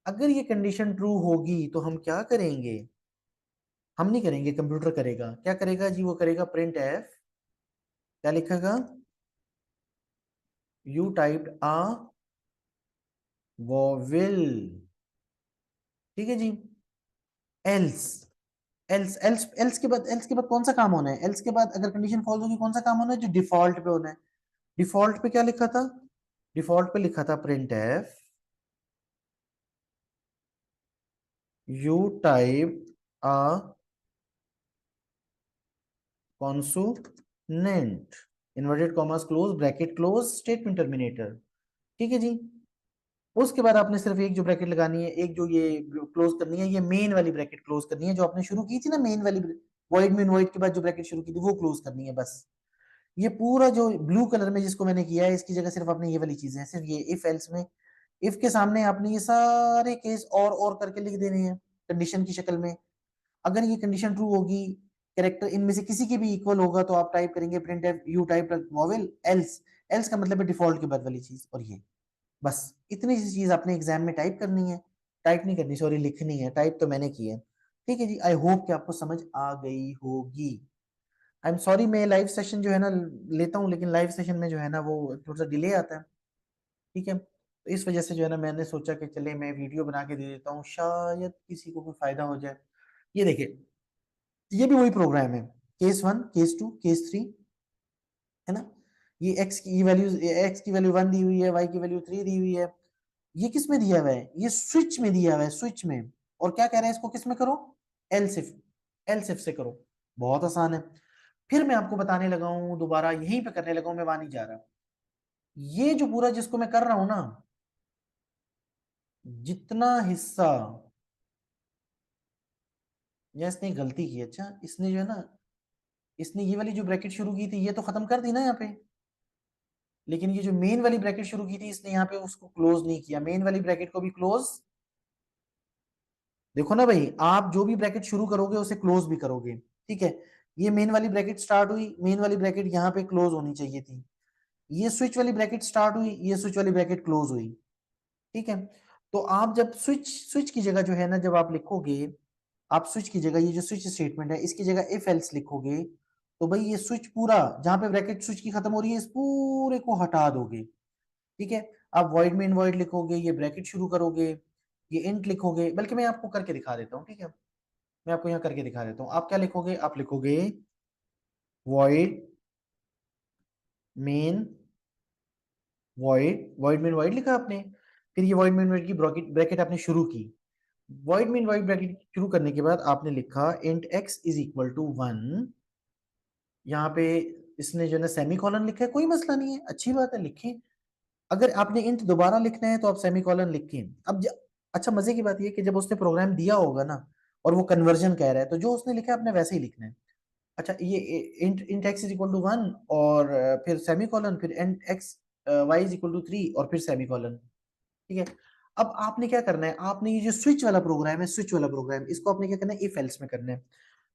अगर ये कंडीशन ट्रू होगी तो हम क्या करेंगे, हम नहीं करेंगे, कंप्यूटर करेगा। क्या करेगा जी, वो करेगा प्रिंट एफ, क्या लिखेगा, यू टाइप्ड आ वोविल, ठीक है जी। एल्स, एल्स के बाद कौन सा काम होना है, एल्स के बाद अगर कंडीशन फॉल्स होगी कौन सा काम होना है, जो डिफॉल्ट पे होना है। डिफॉल्ट पे क्या लिखा था, डिफॉल्ट पे लिखा था print f you type a consonant, inverted commas close bracket close statement terminator, ठीक है जी। उसके बाद आपने सिर्फ एक जो ब्रैकेट लगानी है, एक जो ये क्लोज करनी है, ये मेन वाली ब्रैकेट क्लोज करनी है जो आपने शुरू की थी ना, मेन वाली वॉइड में वॉइड के बाद जो ब्रैकेट शुरू की थी वो क्लोज करनी है बस। ये पूरा जो ब्लू कलर में जिसको मैंने किया है इसकी जगह सिर्फ आपने ये वाली चीजें हैं, सिर्फ ये इफ एल्स में, इफ के सामने आपने ये सारे केस और करके लिख देने हैं कंडीशन की शक्ल में। अगर ये कंडीशन ट्रू होगी, कैरेक्टर इनमें से किसी के भी इक्वल होगा तो आप टाइप करेंगे print f you type vowel else, else का मतलब है डिफॉल्ट के बाद वाली चीज। और ये बस इतनी सी चीज आपने एग्जाम में टाइप करनी है, टाइप नहीं करनी सॉरी, लिखनी है। टाइप तो मैंने की है, ठीक है जी। आई होप कि आपको समझ आ गई होगी। आई एम सॉरी, मैं लाइव सेशन जो है ना लेता हूँ, लेकिन लाइव सेशन में जो है ना वो थोड़ा सा डिले आता है, ठीक है। तो इस वजह से जो है ना मैंने सोचा कि चले मैं वीडियो बना के दे देता हूँ, शायद किसी को कोई फायदा हो जाए। ये देखिए, ये भी वही प्रोग्राम है, केस 1 केस 2 केस 3, है ना। ये एक्स की वैल्यू 1 दी हुई है, वाई की वैल्यू 3 दी हुई है। ये किस में दिया हुआ है? ये स्विच में दिया हुआ है, स्विच में। और क्या कह रहे हैं, इसको किस में करो? एलसिफ, एलसिफ से करो। बहुत आसान है। फिर मैं आपको बताने लगा हूं, दोबारा यहीं पे करने लगा हूं, मैं वहां नहीं जा रहा। ये जो पूरा जिसको मैं कर रहा हूं ना, जितना हिस्सा, या इसने गलती की, अच्छा इसने जो है ना, इसने ये वाली जो ब्रैकेट शुरू की थी ये तो खत्म कर दी ना यहाँ पे, लेकिन ये जो मेन वाली ब्रैकेट शुरू की थी इसने यहाँ पे उसको क्लोज नहीं किया, मेन वाली ब्रैकेट को भी क्लोज। देखो ना भाई, आप जो भी ब्रैकेट शुरू करोगे उसे क्लोज भी करोगे, ठीक है। ये मेन वाली ब्रैकेट स्टार्ट हुई, मेन वाली ब्रैकेट यहाँ पे क्लोज होनी चाहिए थी। ये स्विच वाली ब्रैकेट स्टार्ट हुई, ये स्विच वाली ब्रैकेट क्लोज हुई, ठीक है। तो आप जब स्विच स्विच की जगह जो है ना, जब आप लिखोगे, आप स्विच की जगह ये जो स्विच स्टेटमेंट है इसकी जगह इफ एल्स लिखोगे, तो भाई ये स्विच पूरा जहां पे ब्रैकेट स्विच की खत्म हो रही है इस पूरे को हटा दोगे, ठीक है। आप वॉइड में इनवॉइड लिखोगे, ये ब्रैकेट शुरू करोगे, ये इंट लिखोगे, बल्कि मैं आपको करके दिखा देता हूँ, ठीक है। मैं आपको यहाँ करके दिखा देता हूँ। आप क्या लिखोगे? आप लिखोगे void main void, void main void लिखा आपने, फिर ये वॉइड मेन वॉइड की ब्रैकेट ब्रैकेट आपने शुरू की। वॉइड मेन वॉइड ब्रैकेट शुरू करने के बाद आपने लिखा int x is equal to 1। यहाँ पे इसने जो है ना सेमी कॉलन लिखा है, कोई मसला नहीं है, अच्छी बात है, लिखें। अगर आपने इंट दोबारा लिखना है तो आप सेमी कॉलन लिखें। अच्छा मजे की बात ये है कि जब उसने प्रोग्राम दिया होगा ना और वो कन्वर्जन कह रहा है, तो जो उसने लिखा है आपने वैसे ही लिखना है। अच्छा, ये int int x is equal to 1 और फिर सेमी कॉलन, फिर int x y is equal to 3 और फिर सेमी कॉलन, ठीक है। अब आपने क्या करना है, आपने ये जो स्विच वाला प्रोग्राम है, स्विच वाला प्रोग्राम, इसको आपने क्या करना है, इफ एल्स में करना है।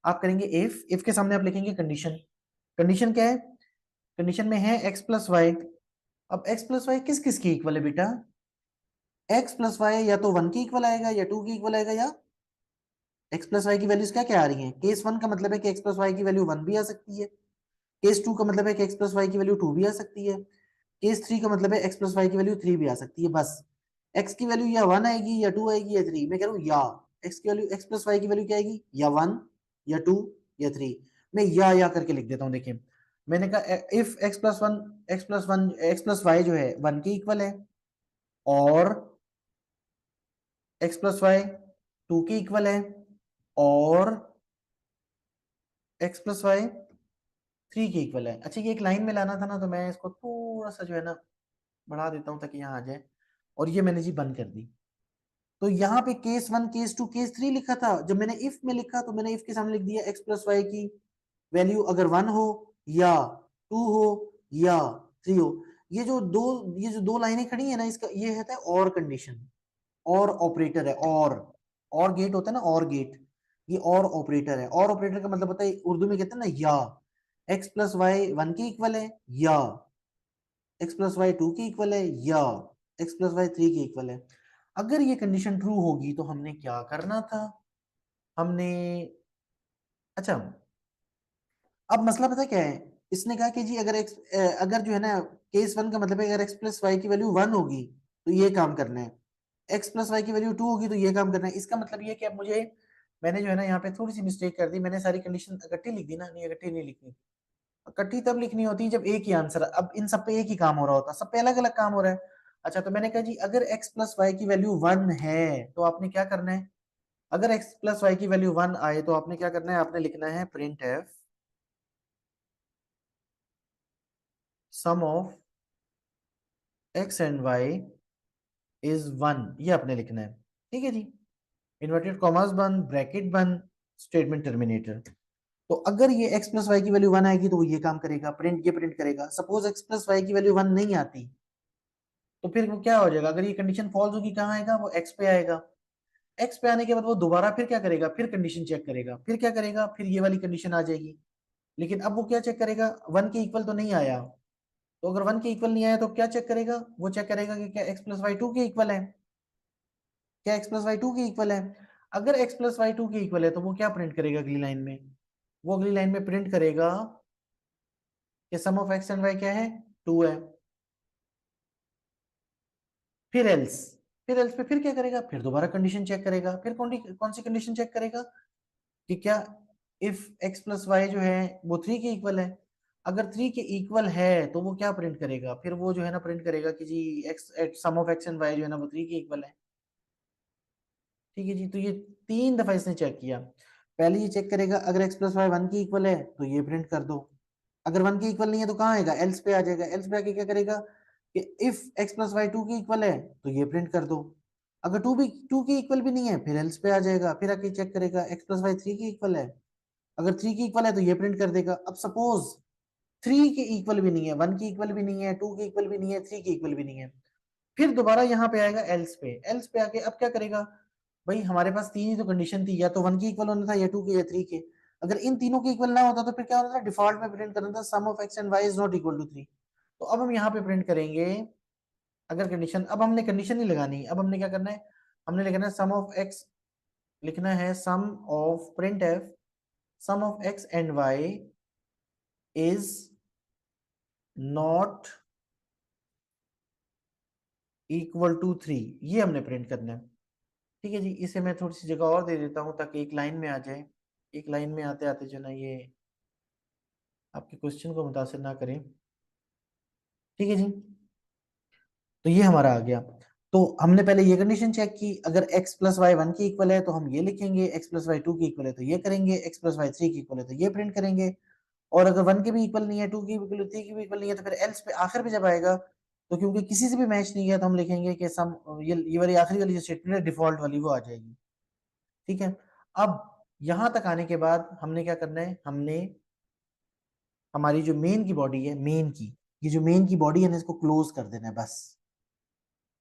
आप करेंगे इफ, इफ के सामने आप लिखेंगे कंडीशन। कंडीशन क्या है? कंडीशन में है एक्स प्लस वाई। अब एक्स प्लस वाई किस किस की इक्वल है बेटा? एक्स प्लस वाई या तो 1 की इक्वल आएगा या 2 की इक्वल आएगा, या एक्स प्लस वाई की वैल्यूज क्या क्या आ रही हैं? केस 1 का मतलब है कि एक्स प्लस वाई की वैल्यू 1 भी आ सकती है। केस 2 का मतलब है कि एक्स प्लस वाई की वैल्यू 2 भी आ सकती है। केस 3 का मतलब है एक्स प्लस वाई की वैल्यू 3 भी आ सकती है। बस एक्स की वैल्यू या 1 आएगी या 2 आएगी या 3। मैं कह रहा हूँ या एक्स की वैल्यू, एक्स प्लस वाई की वैल्यू क्या आएगी? या 1 या 2 या 3। मैं या करके लिख देता हूँ, देखिए। मैंने कहा इफ एक्स प्लस वाई जो है 1 के इक्वल है, और एक्स प्लस वाई 2 के इक्वल है, और एक्स प्लस वाई 3 के इक्वल है। अच्छा, ये एक लाइन में लाना था ना, तो मैं इसको थोड़ा सा जो है ना बढ़ा देता हूँ ताकि यहाँ आ जाए, और ये मैंने जी बंद कर दी। तो यहाँ पे केस 1 केस 2 केस 3 लिखा था। जब मैंने इफ में लिखा तो मैंने इफ के सामने लिख दिया एक्स प्लस वाई की वैल्यू अगर 1 हो या 2 हो या 3 हो। ये जो दो लाइनें खड़ी है ना, इसका ये है और कंडीशन, और ऑपरेटर है, और गेट होता है ना, और गेट, ये और ऑपरेटर है। और ऑपरेटर का मतलब होता है, उर्दू में कहते हैं ना, या एक्स प्लस वाई 1 के इक्वल है, या एक्स प्लस वाई 2 के इक्वल है, या एक्स प्लस वाई 3 के इक्वल है। अगर ये कंडीशन ट्रू होगी तो हमने क्या करना था? हमने, अच्छा, अब मसला पता क्या है? इसने कहा कि जी अगर जो है ना, केस 1 का मतलब है अगर एक्स प्लस वाई की वैल्यू 1 होगी तो ये काम करना है, एक्स प्लस वाई की वैल्यू 2 होगी तो ये काम करना है। इसका मतलब ये है कि अब मुझे, मैंने जो है ना यहाँ पे थोड़ी सी मिस्टेक कर दी, मैंने सारी कंडीशन इकट्ठी लिख दी ना, नहीं इकट्ठी नहीं लिखनी। इकट्ठी तब लिखनी होती है जब एक ही आंसर, अब इन सब पे एक ही काम हो रहा होता, सब पे अलग अलग काम हो रहा है। अच्छा, तो मैंने कहा जी अगर x प्लस वाई की वैल्यू 1 है तो आपने क्या करना है? अगर x प्लस वाई की वैल्यू 1 आए तो आपने क्या करना है? आपने लिखना है print F sum of x and y is 1, ये आपने लिखना है, ठीक है जी। इन्वर्टेड कॉमास बंद, ब्रैकेट बंद, स्टेटमेंट टर्मिनेटर। तो अगर ये x प्लस वाई की वैल्यू 1 आएगी तो वो ये काम करेगा, प्रिंट ये प्रिंट करेगा। सपोज x प्लस वाई की वैल्यू 1 नहीं आती तो फिर वो क्या हो जाएगा? अगर ये कंडीशन फॉल्स होगी, कहाँ आएगा वो? x पे आएगा। x पे आने के बाद वो दोबारा फिर क्या करेगा? फिर कंडीशन चेक करेगा, फिर क्या करेगा? फिर ये वाली कंडीशन आ जाएगी। लेकिन अब वो क्या चेक करेगा? 1 के इक्वल तो नहीं आया। तो अगर 1 के इक्वल नहीं आया तो क्या चेक करेगा? वो चेक करेगा कि क्या x प्लस वाई 2 के इक्वल है, क्या x प्लस वाई 2 के इक्वल है। अगर x प्लस वाई 2 के इक्वल है तो वो क्या प्रिंट करेगा अगली लाइन में? वो अगली लाइन में प्रिंट करेगा कि सम ऑफ x एंड y क्या है? 2 है। फिर एल्स, फिर एल्स पे फिर क्या करेगा? फिर दोबारा कंडीशन चेक करेगा। फिर कौन सी कंडीशन चेक करेगा? कि क्या इफ x प्लस वाई जो है वो 3 के इक्वल है। अगर 3 के इक्वल है तो वो क्या प्रिंट करेगा, फिर वो जो है ना प्रिंट करेगा कि जी X sum of X and Y जो है ना वो 3 के इक्वल है। ठीक है जी, तो ये 3 दफा इसने चेक किया। पहले ये चेक करेगा अगर एक्स प्लस वाई 1 के इक्वल है तो ये प्रिंट कर दो, अगर 1 के इक्वल नहीं है तो कहाँ आएगा, एल्स पे आ जाएगा। एल्स पे आके क्या करेगा कि इफ एक्स प्लस वाई 2 के इक्वल है तो ये प्रिंट कर दो, अगर 2 के इक्वल भी नहीं है फिर एल्स पे आ जाएगा, फिर आके चेक करेगा एक्स प्लस वाई 3 के इक्वल है, अगर 3 के इक्वल है तो ये प्रिंट कर देगा। अब सपोज 3 के इक्वल भी नहीं है, 1 के इक्वल भी नहीं है, 2 के इक्वल भी नहीं है, 3 के इक्वल भी नहीं है, फिर दोबारा यहाँ पे आएगा एल्स पे। एल्स पे आके अब क्या करेगा, भाई हमारे पास 3 ही तो कंडीशन थी, या तो 1 के इक्वल होना था, या 2 के, या 3 के। अगर इन तीनों के इक्वल ना होता तो फिर क्या होता था, डिफॉल्ट में प्रिंट करना था sum of X and Y is not equal to 3। तो अब हम यहाँ पे प्रिंट करेंगे, अगर कंडीशन, अब हमने कंडीशन नहीं लगानी, अब हमने क्या करना है, हमने लिखना है सम ऑफ एक्स, लिखना है sum of print F sum of X and Y is not equal to 3, ये हमने प्रिंट करना है। ठीक है जी, इसे मैं थोड़ी सी जगह और दे देता हूँ ताकि एक लाइन में आ जाए, एक लाइन में आते आते जो ना ये आपके क्वेश्चन को मुतासिर ना करें। ठीक है जी, तो ये हमारा आ गया। तो हमने पहले ये कंडीशन चेक की, अगर x प्लस वाई 1 के इक्वल है तो हम ये लिखेंगे, x प्लस वाई 2 के इक्वल है तो ये करेंगे, x प्लस वाई 3 के इक्वल है तो ये प्रिंट करेंगे। और अगर 1 के भी इक्वल नहीं है, 2 के भी इक्वल, 3 के भी इक्वल नहीं है, तो फिर एल्स पे आखिर पे जब आएगा तो क्योंकि किसी से भी मैच नहीं है तो हम लिखेंगे कि सम, ये वाली आखिरी वाली जो स्टेटमेंट है डिफॉल्ट वाली वो आ जाएगी। ठीक है, अब यहां तक आने के बाद हमने क्या करना है, हमने हमारी जो मेन की बॉडी है, मेन की, ये जो मेन की बॉडी है ना इसको क्लोज कर देना है बस।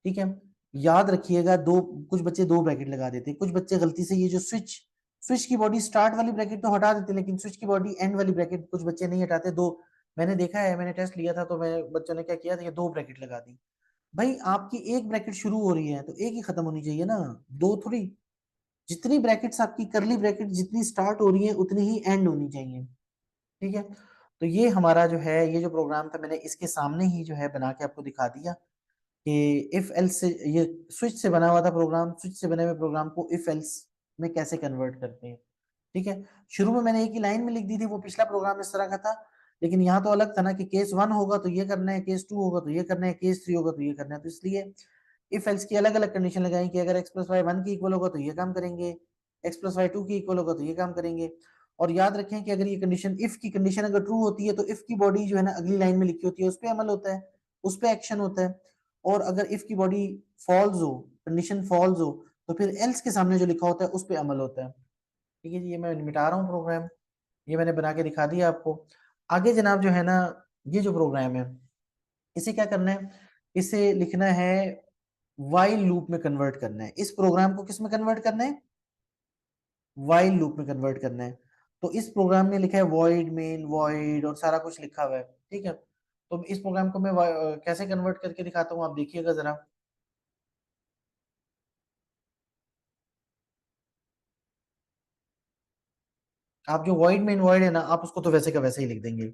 ठीक है, याद रखिएगा, दो, कुछ बच्चे दो ब्रैकेट लगा देते हैं, कुछ बच्चे गलती से ये जो स्विच, स्विच की बॉडी स्टार्ट वाली ब्रैकेट तो हटा देते हैं, लेकिन स्विच की बॉडी एंड वाली ब्रैकेट कुछ बच्चे नहीं हटाते। दो, मैंने देखा है, मैंने टेस्ट लिया था तो मैं बच्चों ने क्या किया था, ये दो ब्रैकेट लगा दी। भाई आपकी एक ब्रैकेट शुरू हो रही है तो एक ही खत्म होनी चाहिए ना, दो थोड़ी। जितनी ब्रैकेट्स आपकी करली ब्रैकेट जितनी स्टार्ट हो रही है उतनी ही एंड होनी चाहिए। ठीक है, तो ये हमारा जो है, ये जो प्रोग्राम था मैंने इसके सामने ही जो है बना के आपको दिखा दिया कि इफ एल्स से, ये स्विच से बना हुआ था प्रोग्राम, स्विच से बने हुए प्रोग्राम को इफ एल्स में कैसे कन्वर्ट करते हैं। ठीक है, शुरू में मैंने एक ही लाइन में लिख दी थी, वो पिछला प्रोग्राम इस तरह का था, लेकिन यहाँ तो अलग था ना कि केस 1 होगा तो ये करना है, केस 2 होगा तो ये करना है, केस 3 होगा तो ये करना है, तो इसलिए इफ एल्स की अलग अलग कंडीशन लगाई कि अगर एक्स प्लस वाई 1 के इक्वल होगा तो ये काम करेंगे, एक्स प्लस वाई 2 के इक्वल होगा तो ये काम करेंगे। और याद रखें कि अगर ये कंडीशन, इफ की कंडीशन अगर ट्रू होती है तो इफ की बॉडी जो है ना अगली लाइन में लिखी होती है उस पर अमल होता है, उस पर एक्शन होता है। और अगर इफ की बॉडी फॉल्स हो, कंडीशन फॉल्स हो, तो फिर एल्स के सामने जो लिखा होता है उस पर अमल होता है। ठीक है जी, ये मैं मिटा रहा हूँ प्रोग्राम, ये मैंने बना के दिखा दिया आपको। आगे जनाब जो है ना, ये जो प्रोग्राम है इसे क्या करना है, इसे लिखना है वाइल लूप में कन्वर्ट करना है। इस प्रोग्राम को किस में कन्वर्ट करना है, वाइल लूप में कन्वर्ट करना है। तो इस प्रोग्राम में लिखा है वॉइड मेन वॉइड और सारा कुछ लिखा हुआ है। ठीक है, तो इस प्रोग्राम को मैं कैसे कन्वर्ट करके दिखाता हूँ, आप देखिएगा जरा। आप जो वॉइड मेन वॉइड है ना, आप उसको तो वैसे का वैसे ही लिख देंगे,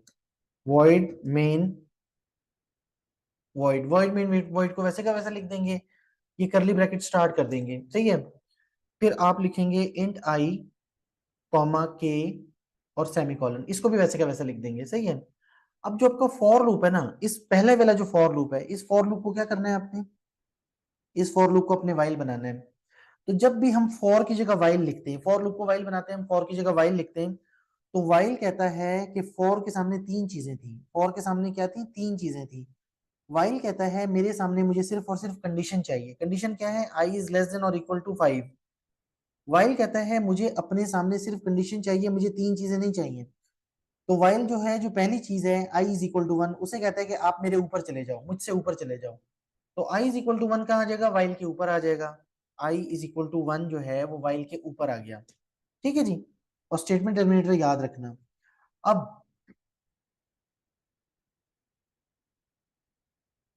void main void, void main void को वैसे का वैसा लिख देंगे, ये करली ब्रैकेट स्टार्ट कर देंगे। सही है, फिर आप लिखेंगे इंट आई कॉमा के और सेमीकोलन, इसको भी वैसे का वैसा लिख देंगे। सही है, अब जो आपका फॉर लूप है ना, इस पहले वाला जो फॉर लूप है, इस फॉर लूप को क्या करना है आपने, इस फॉर लूप को अपने वाइल बनाना है। तो जब भी हम फॉर की जगह वाइल लिखते हैं, फॉर लूप को वाइल बनाते हैं, हम फॉर की जगह वाइल लिखते हैं, तो वाइल कहता है कि फॉर के सामने तीन चीजें थी, फॉर के सामने क्या थी, तीन चीजें थी। वाइल कहता है मेरे सामने मुझे सिर्फ और सिर्फ कंडीशन चाहिए, कंडीशन क्या है, आई इज लेस देन और इक्वल टू 5। वाइल कहता है मुझे अपने सामने सिर्फ कंडीशन चाहिए, मुझे तीन चीजें नहीं चाहिए। तो वाइल जो है, जो पहली चीज है आई इज इक्वल टू 1, उसे कहता है कि आप मेरे ऊपर चले जाओ, मुझसे ऊपर चले जाओ। तो आई इज इक्वल टू 1 कहाँ आ जाएगा, वाइल के ऊपर आ जाएगा। आई इज इक्वल टू 1 जो है वो वाइल के ऊपर आ गया। ठीक है जी, और स्टेटमेंट टर्मिनेटर याद रखना। अब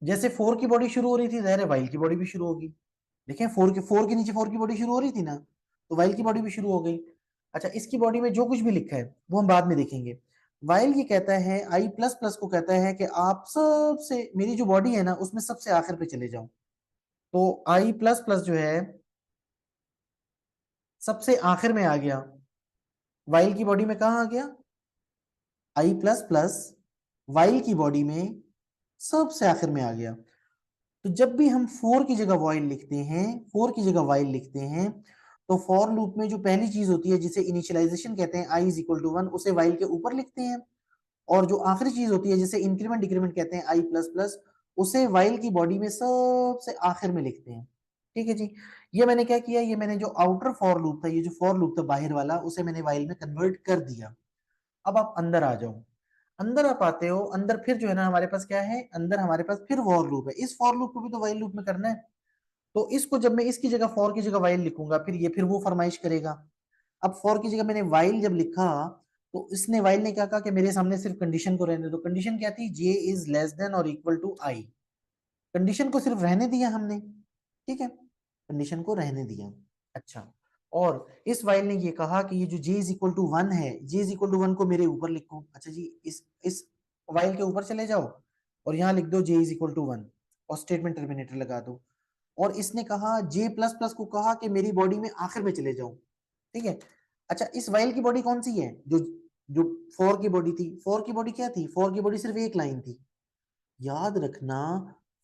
जैसे फोर की बॉडी शुरू हो रही थी, जाहिर है वाइल की बॉडी भी शुरू होगी। देखें, फोर के नीचे फोर की बॉडी शुरू हो रही थी ना, तो वाइल की बॉडी भी शुरू हो गई। अच्छा, इसकी बॉडी में जो कुछ भी लिखा है वो हम बाद में देखेंगे। वाइल ये कहता है, आई प्लस प्लस को कहता है कि आप सबसे, मेरी जो बॉडी है ना उसमें सबसे आखिर पे चले जाओ। तो आई प्लस प्लस जो है सबसे आखिर में आ गया, वाइल की बॉडी में कहाँ आ गया, आई प्लस प्लस वाइल की बॉडी में सबसे आखिर में आ गया। तो जब भी हम फोर की जगह वाइल लिखते हैं, फोर की जगह वाइल लिखते हैं, तो फॉर लूप में जो पहली चीज होती है जिसे इनिशियलाइजेशन कहते हैं, i इज इक्वल टू 1, उसे वाइल के ऊपर लिखते हैं। और जो आखिरी चीज होती है जिसे इंक्रीमेंट डिक्रीमेंट कहते हैं, i प्लस प्लस, उसे वाइल की बॉडी में सबसे आखिर में लिखते हैं। ठीक है जी। ये मैंने क्या किया, ये मैंने जो आउटर फॉर लूप था, ये जो फॉर लूप था बाहर वाला, उसे मैंने वाइल में कन्वर्ट कर दिया। अब आप अंदर आ जाओ। अंदर आप आते हो, अंदर फिर जो है ना हमारे पास क्या है, अंदर हमारे पास फिर फॉर लूप है। इस फॉर लूप को भी तो वाइल लूप में करना है। तो इसको जब मैं इसकी जगह फॉर की जगह वाइल लिखूंगा, फिर ये फिर वो फरमाइश करेगा। अब फॉर की जगह मैंने वाइल जब लिखा, तो इसने वाइल ने क्या कहा कि मेरे सामने सिर्फ कंडीशन को रहने दो। कंडीशन क्या थी, जे इज लेस देन और इक्वल टू आई। कंडीशन को सिर्फ रहने दिया हमने। ठीक है, कंडीशन को रहने दिया। अच्छा, और इस वाइल ने ये कहा कि ये जो j इज इक्वल टू 1 है, j इज इक्वल टू 1 को मेरे ऊपर लिखो। अच्छा जी, इस वाइल के ऊपर चले जाओ और यहाँ लिख दो j इज इक्वल टू 1 और स्टेटमेंट टर्मिनेटर लगा दो। और इसने कहा j प्लस प्लस को कहा कि मेरी बॉडी में आखिर में चले जाओ। ठीक है। अच्छा, इस वाइल की बॉडी कौन सी है, जो जो फोर की बॉडी थी, फोर की बॉडी क्या थी, फोर की बॉडी सिर्फ एक लाइन थी। याद रखना,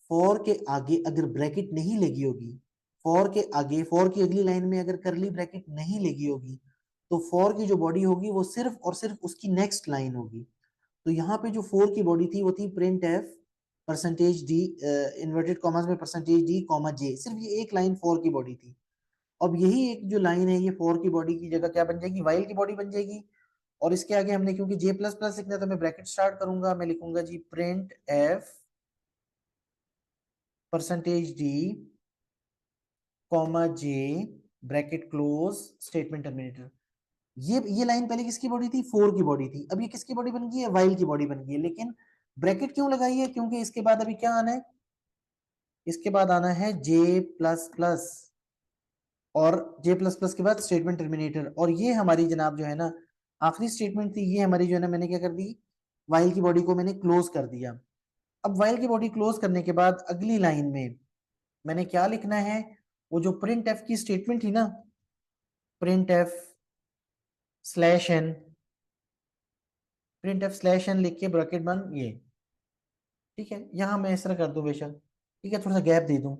फॉर के आगे अगर ब्रैकेट नहीं लगी होगी, फॉर के आगे, फॉर की अगली लाइन में अगर करली ब्रैकेट नहीं लगी होगी, तो फॉर की जो बॉडी होगी वो सिर्फ और सिर्फ उसकी नेक्स्ट लाइन होगी। तो यहाँ पे जो फोर की बॉडी थी वो थी print F percentage D, inverted commas में परसेंटेज डी कॉमा जे, सिर्फ ये एक लाइन फोर की बॉडी थी। अब यही एक जो लाइन है, ये फोर की बॉडी की जगह क्या बन जाएगी, वाइल की बॉडी बन जाएगी। और इसके आगे हमने क्योंकि जे प्लस प्लस लिखना है, तो मैं ब्रैकेट स्टार्ट करूंगा, मैं लिखूंगा जी printf percentage D comma J bracket close statement terminator. ये लाइन पहले किसकी बॉडी थी, फोर की बॉडी थी। अब ये किसकी बॉडी बन गई है, वाइल की बॉडी बन गई है। लेकिन ब्रैकेट क्यों लगाई है, क्योंकि इसके बाद अभी क्या आना है, इसके बाद आना है जे प्लस प्लस, और जे प्लस प्लस के बाद स्टेटमेंट टर्मिनेटर। और ये हमारी जनाब जो है ना आखिरी स्टेटमेंट थी, ये हमारी जो है ना मैंने क्या कर दी, वाइल की बॉडी को मैंने क्लोज कर दिया। अब वाइल की बॉडी क्लोज करने के बाद अगली लाइन में मैंने क्या लिखना है, वो जो प्रिंट एफ की स्टेटमेंट थी ना, print f slash n, print f slash n लिख के ब्रैकेट बंद ये। ठीक है, यहां मैं इस तरह कर दूं बेशक, ठीक है, थोड़ा सा गैप दे दूं।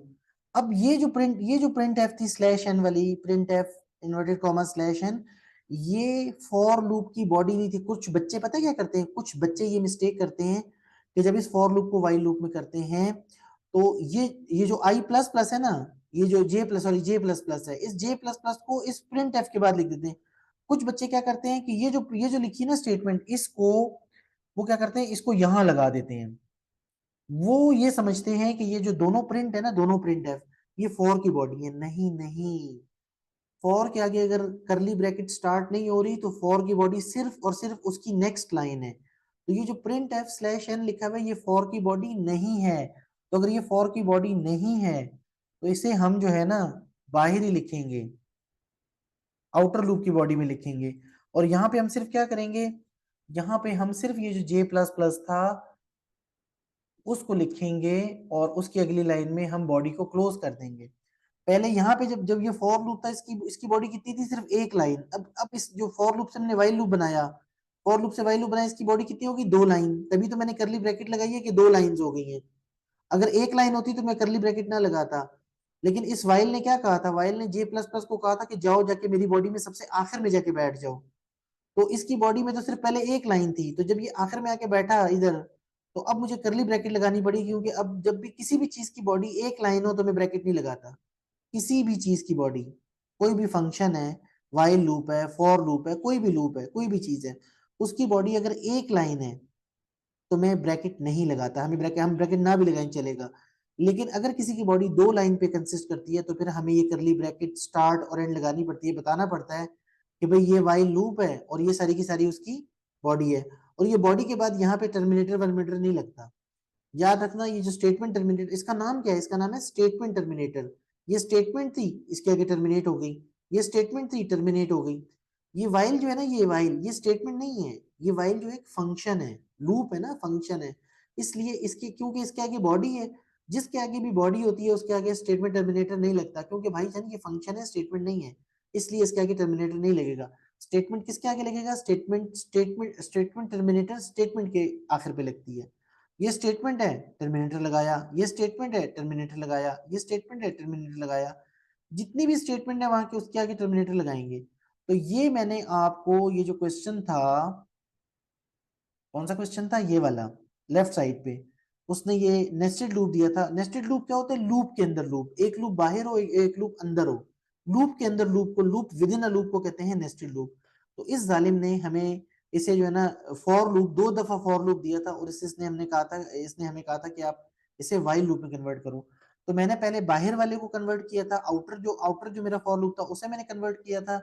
अब ये जो प्रिंट एफ थी स्लैश एन वाली, print F inverted comma slash n, ये फॉर लूप की बॉडी नहीं थी। कुछ बच्चे पता है क्या करते हैं, कुछ बच्चे ये मिस्टेक करते हैं कि जब इस फॉर लूप को वाइल लूप में करते हैं, तो ये जो आई प्लस प्लस है ना, ये जो जे प्लस, सॉरी जे प्लस प्लस है, इस जे प्लस प्लस को इस प्रिंट एफ के बाद लिख देते हैं। कुछ बच्चे क्या करते हैं कि ये जो लिखी ना स्टेटमेंट, इसको वो क्या करते हैं, इसको यहां लगा देते हैं। वो ये समझते हैं कि ये जो दोनों प्रिंट है ना, दोनों प्रिंट है, ये फॉर की बॉडी है। नहीं नहीं, फॉर के आगे अगर करली ब्रैकेट स्टार्ट नहीं हो रही, तो फॉर की बॉडी सिर्फ और सिर्फ उसकी नेक्स्ट लाइन है। तो ये जो प्रिंट एफ स्लैश एन लिखा हुआ है, ये फॉर की बॉडी नहीं है। तो अगर ये फॉर की बॉडी नहीं है, तो इसे हम जो है ना बाहर ही लिखेंगे, आउटर लूप की बॉडी में लिखेंगे। और यहाँ पे हम सिर्फ क्या करेंगे, यहाँ पे हम सिर्फ ये जो जे प्लस प्लस था उसको लिखेंगे, और उसकी अगली लाइन में हम बॉडी को क्लोज कर देंगे। पहले यहाँ पे जब जब ये फॉर लूप था, इसकी इसकी बॉडी कितनी थी, सिर्फ एक लाइन। अब इस जो फॉर लूप से हमने वाइल लूप बनाया, फॉर लूप से वाइल लूप बनाया, इसकी बॉडी कितनी होगी, दो लाइन। तभी तो मैंने करली ब्रैकेट लगाई है कि दो लाइंस हो गई हैं। अगर एक लाइन होती तो मैं करली ब्रैकेट ना लगाता। लेकिन इस वाइल ने क्या कहा था, वाइल ने जे प्लस प्लस को कहा था कि जाओ जाके मेरी बॉडी में सबसे आखिर में जाके बैठ जाओ। तो इसकी बॉडी में तो सिर्फ पहले एक लाइन थी, तो जब ये आखिर में आके बैठा इधर, तो अब मुझे करली ब्रैकेट लगानी पड़ी, क्योंकि अब जब भी किसी भी चीज की बॉडी एक लाइन हो तो मैं ब्रैकेट नहीं लगाता। किसी भी चीज की बॉडी, कोई भी फंक्शन है, वाइल लूप है, फॉर लूप है, कोई भी लूप है, कोई भी चीज है, उसकी बॉडी अगर एक लाइन है तो मैं ब्रैकेट नहीं लगाता। हम ब्रैकेट ना भी लगाएं चलेगा। लेकिन अगर किसी की बॉडी दो लाइन पे कंसिस्ट करती है, तो फिर हमें ये करली ब्रैकेट स्टार्ट और एंड लगानी पड़ती है, बताना पड़ता है कि भाई ये वाइल लूप है और ये सारी की सारी उसकी बॉडी है। और ये बॉडी के बाद यहाँ पे टर्मिनेटर वर्मिनेटर नहीं लगता। याद रखना, ये जो स्टेटमेंट टर्मिनेटर, इसका नाम क्या है, इसका नाम है स्टेटमेंट टर्मिनेटर। ये स्टेटमेंट थी, इसके आगे टर्मिनेट हो गई, ये स्टेटमेंट थी, टर्मिनेट हो गई। ये वाइल जो है ना, ये वाइल, ये स्टेटमेंट नहीं है, ये वाइल जो एक फंक्शन है, लूप है ना, फंक्शन है। इसलिए इसके, क्योंकि इसके आगे बॉडी है, जिसके आगे भी बॉडी होती है उसके आगे स्टेटमेंट टर्मिनेटर नहीं लगता, क्योंकि भाई जान ये फंक्शन है, स्टेटमेंट नहीं है, इसलिए इसके आगे टर्मिनेटर नहीं लगेगा। स्टेटमेंट किसके आगे लगेगा? स्टेटमेंट टर्मिनेटर स्टेटमेंट के आखिर पे लगती है। ये स्टेटमेंट है, टर्मिनेटर लगाया, ये स्टेटमेंट है, टर्मिनेटर लगाया, ये स्टेटमेंट है, टर्मिनेटर लगाया। जितनी भी स्टेटमेंट है वहां के उसके आगे टर्मिनेटर लगाएंगे। तो ये मैंने आपको ये जो क्वेश्चन था, कौन सा क्वेश्चन था? ये वाला लेफ्ट साइड पे, उसने ये नेस्टेड लूप दिया था। नेस्टेड लूप क्या होता है? लूप के अंदर लूप, एक लूप बाहर हो, एक लूप अंदर हो। लूप के अंदर लूप को, loop with in a loop को कहते हैं नेस्टेड लूप। तो इस जालिम ने हमें इसे जो है ना फॉर लूप, 2 दफा फॉर लूप दिया था, और इसने हमने कहा था, इसने हमें कहा था कि आप इसे वाइल लूप में कन्वर्ट करो। तो मैंने पहले बाहर वाले को कन्वर्ट किया था, आउटर जो मेरा फॉर लूप था उसे मैंने कन्वर्ट किया था।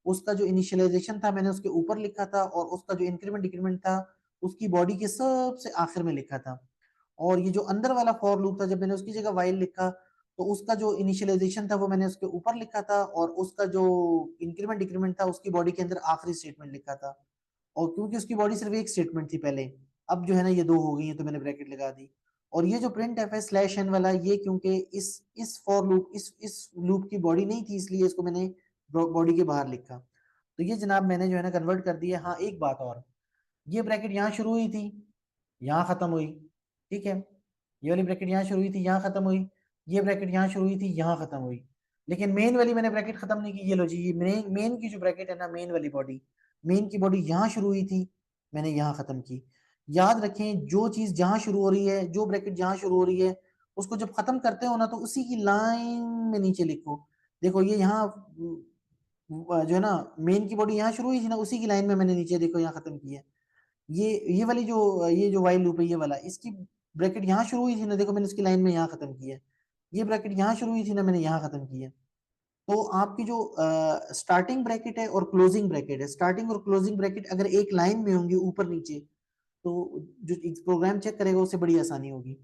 उसका जो इनिशियलाइजेशन था मैंने उसके ऊपर लिखा था, और उसका जो इंक्रीमेंट डिक्रीमेंट था उसकी बॉडी के सबसे आखिर में लिखा था। और ये जो अंदर वाला फॉर लूप था, जब मैंने उसकी जगह वाइल लिखा, तो उसका जो इनिशियलाइजेशन था वो मैंने उसके ऊपर लिखा था, और उसका जो इंक्रीमेंट डिक्रीमेंट था उसकी बॉडी के अंदर आखिरी स्टेटमेंट लिखा था। और क्योंकि उसकी बॉडी सिर्फ एक स्टेटमेंट थी पहले, अब जो है ना ये 2 हो गई है, तो मैंने ब्रैकेट लगा दी। और ये जो प्रिंट एफ है स्लैश एन वाला, ये क्योंकि इस फॉर लूप, इस लूप की बॉडी नहीं थी, इसलिए इसको मैंने बॉडी के बाहर लिखा। तो ये जनाब मैंने जो है ना कन्वर्ट कर दिया। हाँ एक बात और, ये ब्रैकेट यहाँ शुरू हुई थी, यहाँ खत्म हुई, ठीक है। ये वाली ब्रैकेट यहाँ शुरू हुई थी, यहाँ खत्म हुई। ये ब्रैकेट यहाँ शुरू हुई थी, यहाँ खत्म हुई। लेकिन मेन वाली मैंने ब्रैकेट खत्म नहीं की। ये लो जी, ये मेन की जो ब्रैकेट है ना, मेन वाली बॉडी, मेन की बॉडी यहाँ शुरू हुई थी, मैंने यहाँ खत्म की। याद रखें, जो चीज जहां शुरू हो रही है, जो ब्रैकेट जहां शुरू हो रही है, उसको जब खत्म करते हो ना तो उसी की लाइन में नीचे लिखो। देखो ये यहाँ जो है ना मेन की बॉडी यहाँ शुरू हुई थी ना, उसी की लाइन में मैंने नीचे देखो यहाँ खत्म की है। ये वाली जो ये जो वाइल लूप है, ये वाला, इसकी ब्रैकेट यहाँ शुरू हुई थी ना, देखो मैंने उसकी लाइन में यहाँ खत्म की है। ये ब्रैकेट यहाँ शुरू हुई थी ना, मैंने यहाँ खत्म की है। तो आपकी जो स्टार्टिंग ब्रैकेट है और क्लोजिंग ब्रैकेट है, स्टार्टिंग और क्लोजिंग ब्रैकेट अगर एक लाइन में होंगी ऊपर नीचे, तो जो प्रोग्राम चेक करेगा उससे बड़ी आसानी होगी।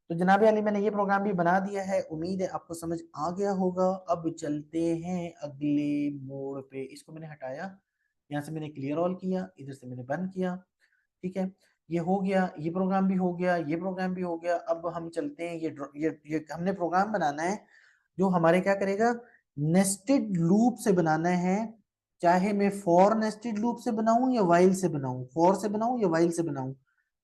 तो जनाब अली मैंने ये प्रोग्राम भी बना दिया है, उम्मीद है आपको समझ आ गया होगा। अब चलते हैं अगले मोड पे। इसको मैंने हटाया, यहाँ से मैंने क्लियर ऑल किया, इधर से मैंने बंद किया, ठीक है। ये हो गया, ये प्रोग्राम भी हो गया, ये प्रोग्राम भी हो गया। अब हम चलते हैं, ये हमने प्रोग्राम बनाना है जो हमारे क्या करेगा, नेस्टेड लूप से बनाना है। चाहे मैं फॉर नेस्टेड लूप से बनाऊं या वाइल से बनाऊं, फॉर से बनाऊं या वाइल से बनाऊं,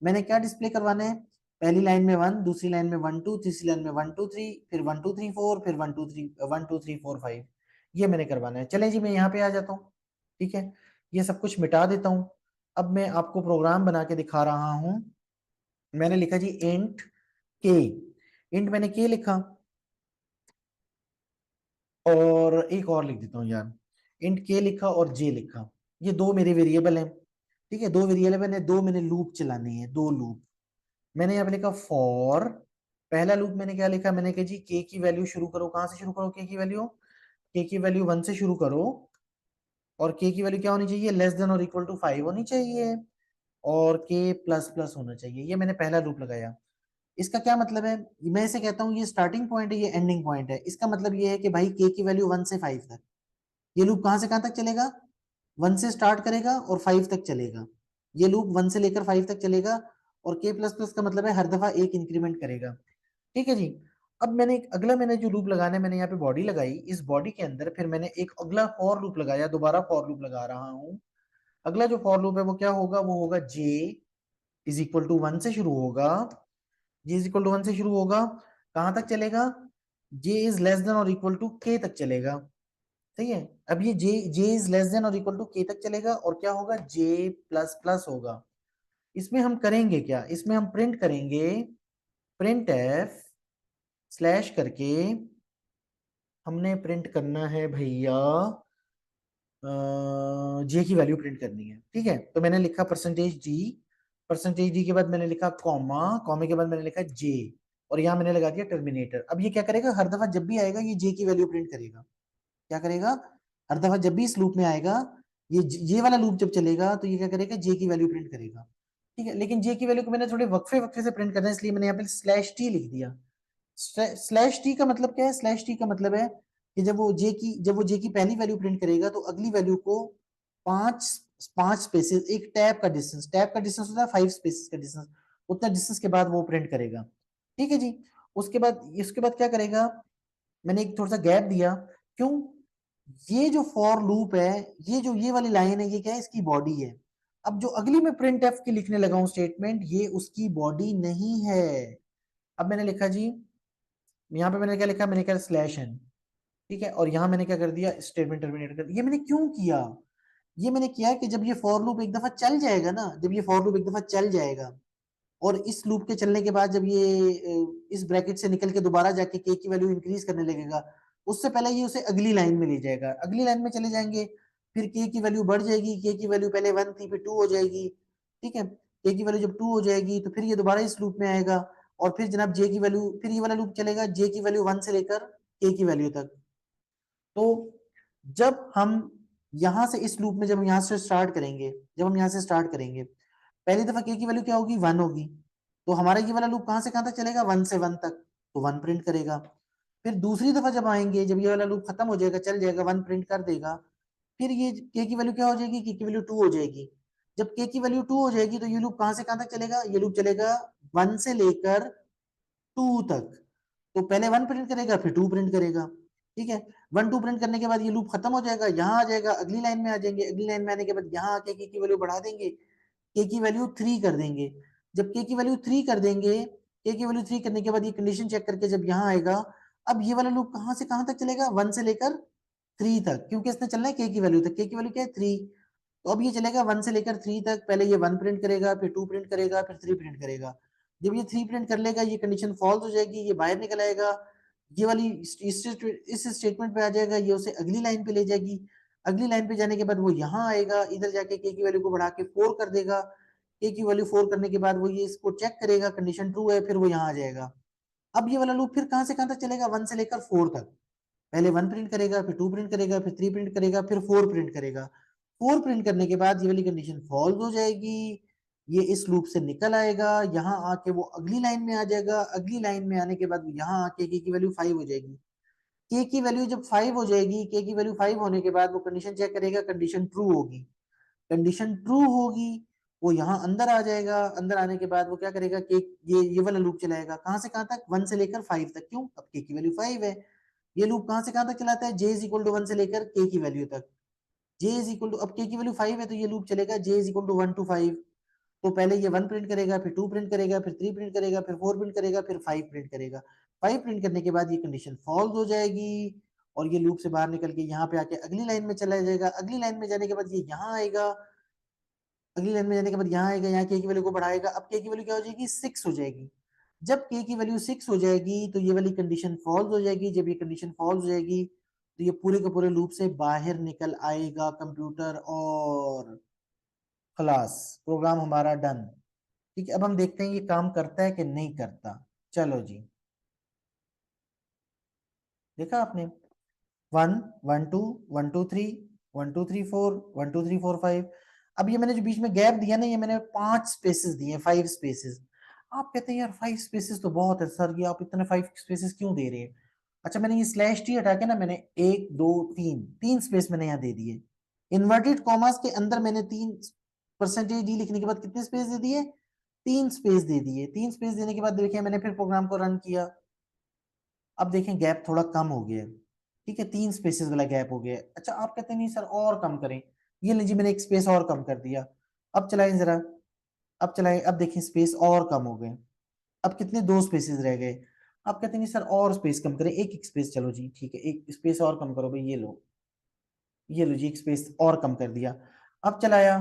मैंने क्या डिस्प्ले करवाना है? पहली लाइन में 1, दूसरी लाइन में 1 2, तीसरी लाइन में 1 2 3, फिर 1 2 3 4, फिर 1 2 3 1 2 3 4 5। ये मैंने करवाना है। चलें जी, मैं यहाँ पे आ जाता हूँ, ठीक है। ये सब कुछ मिटा देता हूँ। अब मैं आपको प्रोग्राम बना के दिखा रहा हूँ। मैंने लिखा जी इंट के, इंट मैंने के लिखा, और एक और लिख देता हूँ यार, इंट के लिखा और जे लिखा। ये 2 मेरे वेरिएबल हैं, ठीक है। 2 वेरिएबल है, 2 मैंने लूप चलाने हैं, 2 लूप। मैंने यहाँ पे लिखा फॉर, पहला लूप मैंने क्या लिखा, मैंने कहा जी के की वैल्यू शुरू करो। कहाँ से शुरू करो? के की वैल्यू 1 से शुरू करो, और के की वैल्यू क्या होनी चाहिए? लेस देन और इक्वल टू 5 होनी चाहिए, और के प्लस प्लस होना चाहिए। ये मैंने पहला लूप लगाया। इसका क्या मतलब है? मैं इसे कहता हूँ ये स्टार्टिंग पॉइंट है, ये एंडिंग पॉइंट है। इसका मतलब ये है कि भाई के की वैल्यू 1 से 5 तक, ये लूप कहां से कहां तक चलेगा? 1 से स्टार्ट करेगा और 5 तक चलेगा। ये लूप 1 से लेकर 5 तक चलेगा, और के प्लस प्लस का मतलब है हर दफा एक इंक्रीमेंट करेगा, ठीक है जी। अब मैंने एक अगला, मैंने जो लूप लगाना है, मैंने यहाँ पे बॉडी लगाई, इस बॉडी के अंदर फिर मैंने एक अगला फॉर लूप लगाया, दोबारा फॉर लूप लगा रहा हूँ। अगला जो फॉर लूप है वो क्या होगा? वो होगा जे इज इक्वल टू 1 से शुरू होगा। जे इज इक्वल टू 1 से शुरू होगा, कहां तक चलेगा? जे इज लेस देन और इक्वल टू के तक चलेगा, सही है। अब ये जे इज लेस देन और इक्वल टू के तक चलेगा, और क्या होगा? जे प्लस प्लस होगा। इसमें हम करेंगे क्या? इसमें हम प्रिंट करेंगे, प्रिंट एफ स्लैश करके हमने प्रिंट करना है भैया, जे की वैल्यू प्रिंट करनी है, ठीक है। तो मैंने लिखा परसेंटेज डी के बाद मैंने लिखा कॉमा, कॉमे के बाद मैंने लिखा जे, और यहाँ मैंने लगा दिया टर्मिनेटर। अब ये क्या करेगा? हर दफा जब भी आएगा ये जे की वैल्यू प्रिंट करेगा। क्या करेगा? हर दफा जब भी इस लूप में आएगा, ये वाला लूप जब चलेगा तो ये क्या करेगा? जे की वैल्यू प्रिंट करेगा, ठीक है। लेकिन जे की वैल्यू को मैंने थोड़े वक्फे वक्फे से प्रिंट करना है, इसलिए मैंने यहाँ पे स्लैश टी लिख दिया। स्लैश टी का मतलब क्या है? स्लैश टी का मतलब है कि जब वो जे की पहली वैल्यू प्रिंट करेगा तो अगली वैल्यू को पांच पांच स्पेसेस, एक टैब का डिस्टेंस होता है 5 स्पेसेस का डिस्टेंस, उतना डिस्टेंस के बाद वो प्रिंट करेगा, ठीक है जी। उसके बाद क्या करेगा? मैंने एक थोड़ा सा गैप दिया, क्यों? ये जो फॉर लूप है, ये वाली लाइन है, ये क्या है, इसकी बॉडी है। अब जो अगली मैं प्रिंट एफ की लिखने लगा हूं स्टेटमेंट, ये उसकी बॉडी नहीं है। अब मैंने लिखा जी, यहाँ पे मैंने क्या लिखा, मैंने कहा स्लैश एन, ठीक है, और यहाँ मैंने क्या कर दिया, स्टेटमेंट टर्मिनेट कर दिया। ये मैंने क्यों किया, ये मैंने किया कि जब ये फॉर लूप एक दफा चल जाएगा ना, जब ये फॉर लूप एक दफा चल जाएगा, और इस लूप के चलने के बाद जब ये इस ब्रैकेट से निकल के दोबारा जाके के की वैल्यू इंक्रीज करने लगेगा, उससे पहले ये उसे अगली लाइन में ले जाएगा, अगली लाइन में चले जाएंगे, फिर के की वैल्यू बढ़ जाएगी, के की वैल्यू पहले 1 थी फिर 2 हो जाएगी, ठीक है, के की वैल्यू जब 2 हो जाएगी तो फिर ये दोबारा इस लूप में आएगा, और फिर जनाब जे की वैल्यू, फिर ये वाला लूप चलेगा जे की वैल्यू 1 से लेकर के की वैल्यू तक। तो जब हम यहां से इस लूप में, जब हम यहां से स्टार्ट करेंगे, जब हम यहां से स्टार्ट करेंगे, पहली दफा के की वैल्यू क्या होगी, 1 होगी, तो हमारा ये वाला लूप कहां से कहां तक चलेगा, 1 से 1 तक, तो 1 प्रिंट करेगा। फिर दूसरी दफा जब आएंगे, जब ये वाला लूप खत्म हो जाएगा, चल जाएगा, 1 प्रिंट कर देगा, फिर ये के की वैल्यू क्या हो जाएगी, के की वैल्यू 2 हो जाएगी। जब के की वैल्यू 2 हो जाएगी तो ये लूप कहां से कहां तक चलेगा, ये लूप चलेगा 1 से लेकर 2 तक। तो पहले 1 प्रिंट करेगा फिर 2 प्रिंट करेगा, ठीक है। 1 2 प्रिंट करने के बाद ये लूप खत्म हो जाएगा, यहाँ आ जाएगा, अगली लाइन में आ जाएंगे, अगली लाइन में आने के बाद यहाँ आके के की वैल्यू बढ़ा देंगे, के की वैल्यू 3 कर देंगे। जब के की वैल्यू 3 कर देंगे, के की वैल्यू 3 करने के बाद ये कंडीशन चेक करके जब यहाँ आएगा, अब ये वाला लूप कहां से कहां तक चलेगा, 1 से लेकर 3 तक, क्योंकि इसने चलना है के की वैल्यू तक, के की वैल्यू क्या है 3। तो अब ये चलेगा 1 से लेकर 3 तक, पहले ये 1 प्रिंट करेगा, फिर 2 प्रिंट करेगा, फिर 3 प्रिंट करेगा। जब ये 3 प्रिंट कर लेगा, ये कंडीशन फॉल्स हो जाएगी, ये बाहर निकल आएगा, ये वाली इस स्टेटमेंट पे आ जाएगा, ये उसे अगली लाइन पे ले जाएगी, अगली लाइन पे जाने के बाद वो यहाँ आएगा, इधर जाके के की वैल्यू को बढ़ा के 4 कर देगा, के की वैल्यू 4 करने के बाद वो ये इसको चेक करेगा, कंडीशन ट्रू है, फिर वो यहाँ आ जाएगा। अब ये वाला लूप फिर कहां से कहां तक चलेगा, 1 से लेकर 4 तक, पहले 1 प्रिंट करेगा, फिर 2 प्रिंट करेगा, फिर 3 प्रिंट करेगा, फिर 4 प्रिंट करेगा। 4 प्रिंट करने के बाद ये वाली कंडीशन फॉल्स हो जाएगी, ये इस लूप से निकल आएगा, यहाँ आके वो अगली लाइन में आ जाएगा, अगली लाइन में आने के बाद यहाँ आके के की वैल्यू 5 हो जाएगी। के की वैल्यू जब 5 हो जाएगी, के की वैल्यू 5 होने के बाद वो कंडीशन चेक करेगा, कंडीशन ट्रू होगी, कंडीशन ट्रू होगी, वो यहाँ अंदर आ जाएगा, अंदर आने के बाद वो क्या करेगा कि ये वाला लूप चलाएगा, कहां से कहां तक, 1 से लेकर 5 तक, क्यों, अब के की वैल्यू 5 है। ये लूप कहां से कहां तक चलाता है, जे इज इक्वल टू 1 से लेकर के की वैल्यू तक, जे इज इक्वल टू, अब के की वैल्यू 5 है तो ये लूप चलेगा जे इज इक्वल टू 1 टू 5। तो पहले ये 1 प्रिंट करेगा, फिर 2 प्रिंट करेगा, फिर 3 प्रिंट करेगा, फिर 4 प्रिंट करेगा, फिर 5 प्रिंट करेगा। 5 प्रिंट करने के बाद ये कंडीशन फॉल्स हो जाएगी, और ये लूप से बाहर निकल के यहाँ पे आके अगली लाइन में चला जाएगा, अगली लाइन में जाने के बाद ये यहाँ आएगा, अगली लाइन में जाने के बाद यहाँ आएगा, यहाँ के की वैल्यू को बढ़ाएगा, अब के की वैल्यू क्या हो जाएगी, 6 हो जाएगी। जब के की वैल्यू 6 हो जाएगी तो ये वाली कंडीशन फॉल्स हो जाएगी, जब ये कंडीशन फॉल्स हो जाएगी तो ये पूरे के पूरे लूप से बाहर निकल आएगा कंप्यूटर, और खलास, प्रोग्राम हमारा डन। ठीक है, अब हम देखते हैं ये काम करता है कि नहीं करता। चलो जी, देखा आपने, 1 1 2 1 2 3 1 2 3 4 1 2 3 4 5। अब ये मैंने जो बीच में गैप दिया ना, ये मैंने 5 स्पेसेस दिए, 5 स्पेसेस। आप कहते हैं यार 5 स्पेसेस तो बहुत है सर, ये आप इतने 5 स्पेसेस क्यों दे रहे हैं। अच्छा, मैंने ये स्लैश टी हटा के ना, मैंने 1 2 3 3 स्पेस मैंने यहाँ दे दिए। इन्वर्टेड कॉमास के अंदर मैंने 3 परसेंटेज डी लिखने के बाद कितने स्पेस दे दिए, 3 स्पेस दे दिए। 3 स्पेस देने के बाद देखिए मैंने फिर प्रोग्राम को रन किया, अब देखें गैप थोड़ा कम हो गया है, ठीक है, 3 स्पेसेस वाला गैप हो गया है। अच्छा, आप कहते हैं नहीं सर और कम करें, ये लीजिए मैंने एक स्पेस और कम कर दिया। अब चलाएं जरा, अब चलाएं, अब देखें स्पेस और कम हो गए, अब कितने 2 स्पेसेस रह गए। आप कहते हैं नहीं सर और स्पेस कम करें, एक एक स्पेस, चलो जी ठीक है, एक स्पेस और कम करो भाई, ये लो जी, एक स्पेस और कम कर दिया। अब चलाया,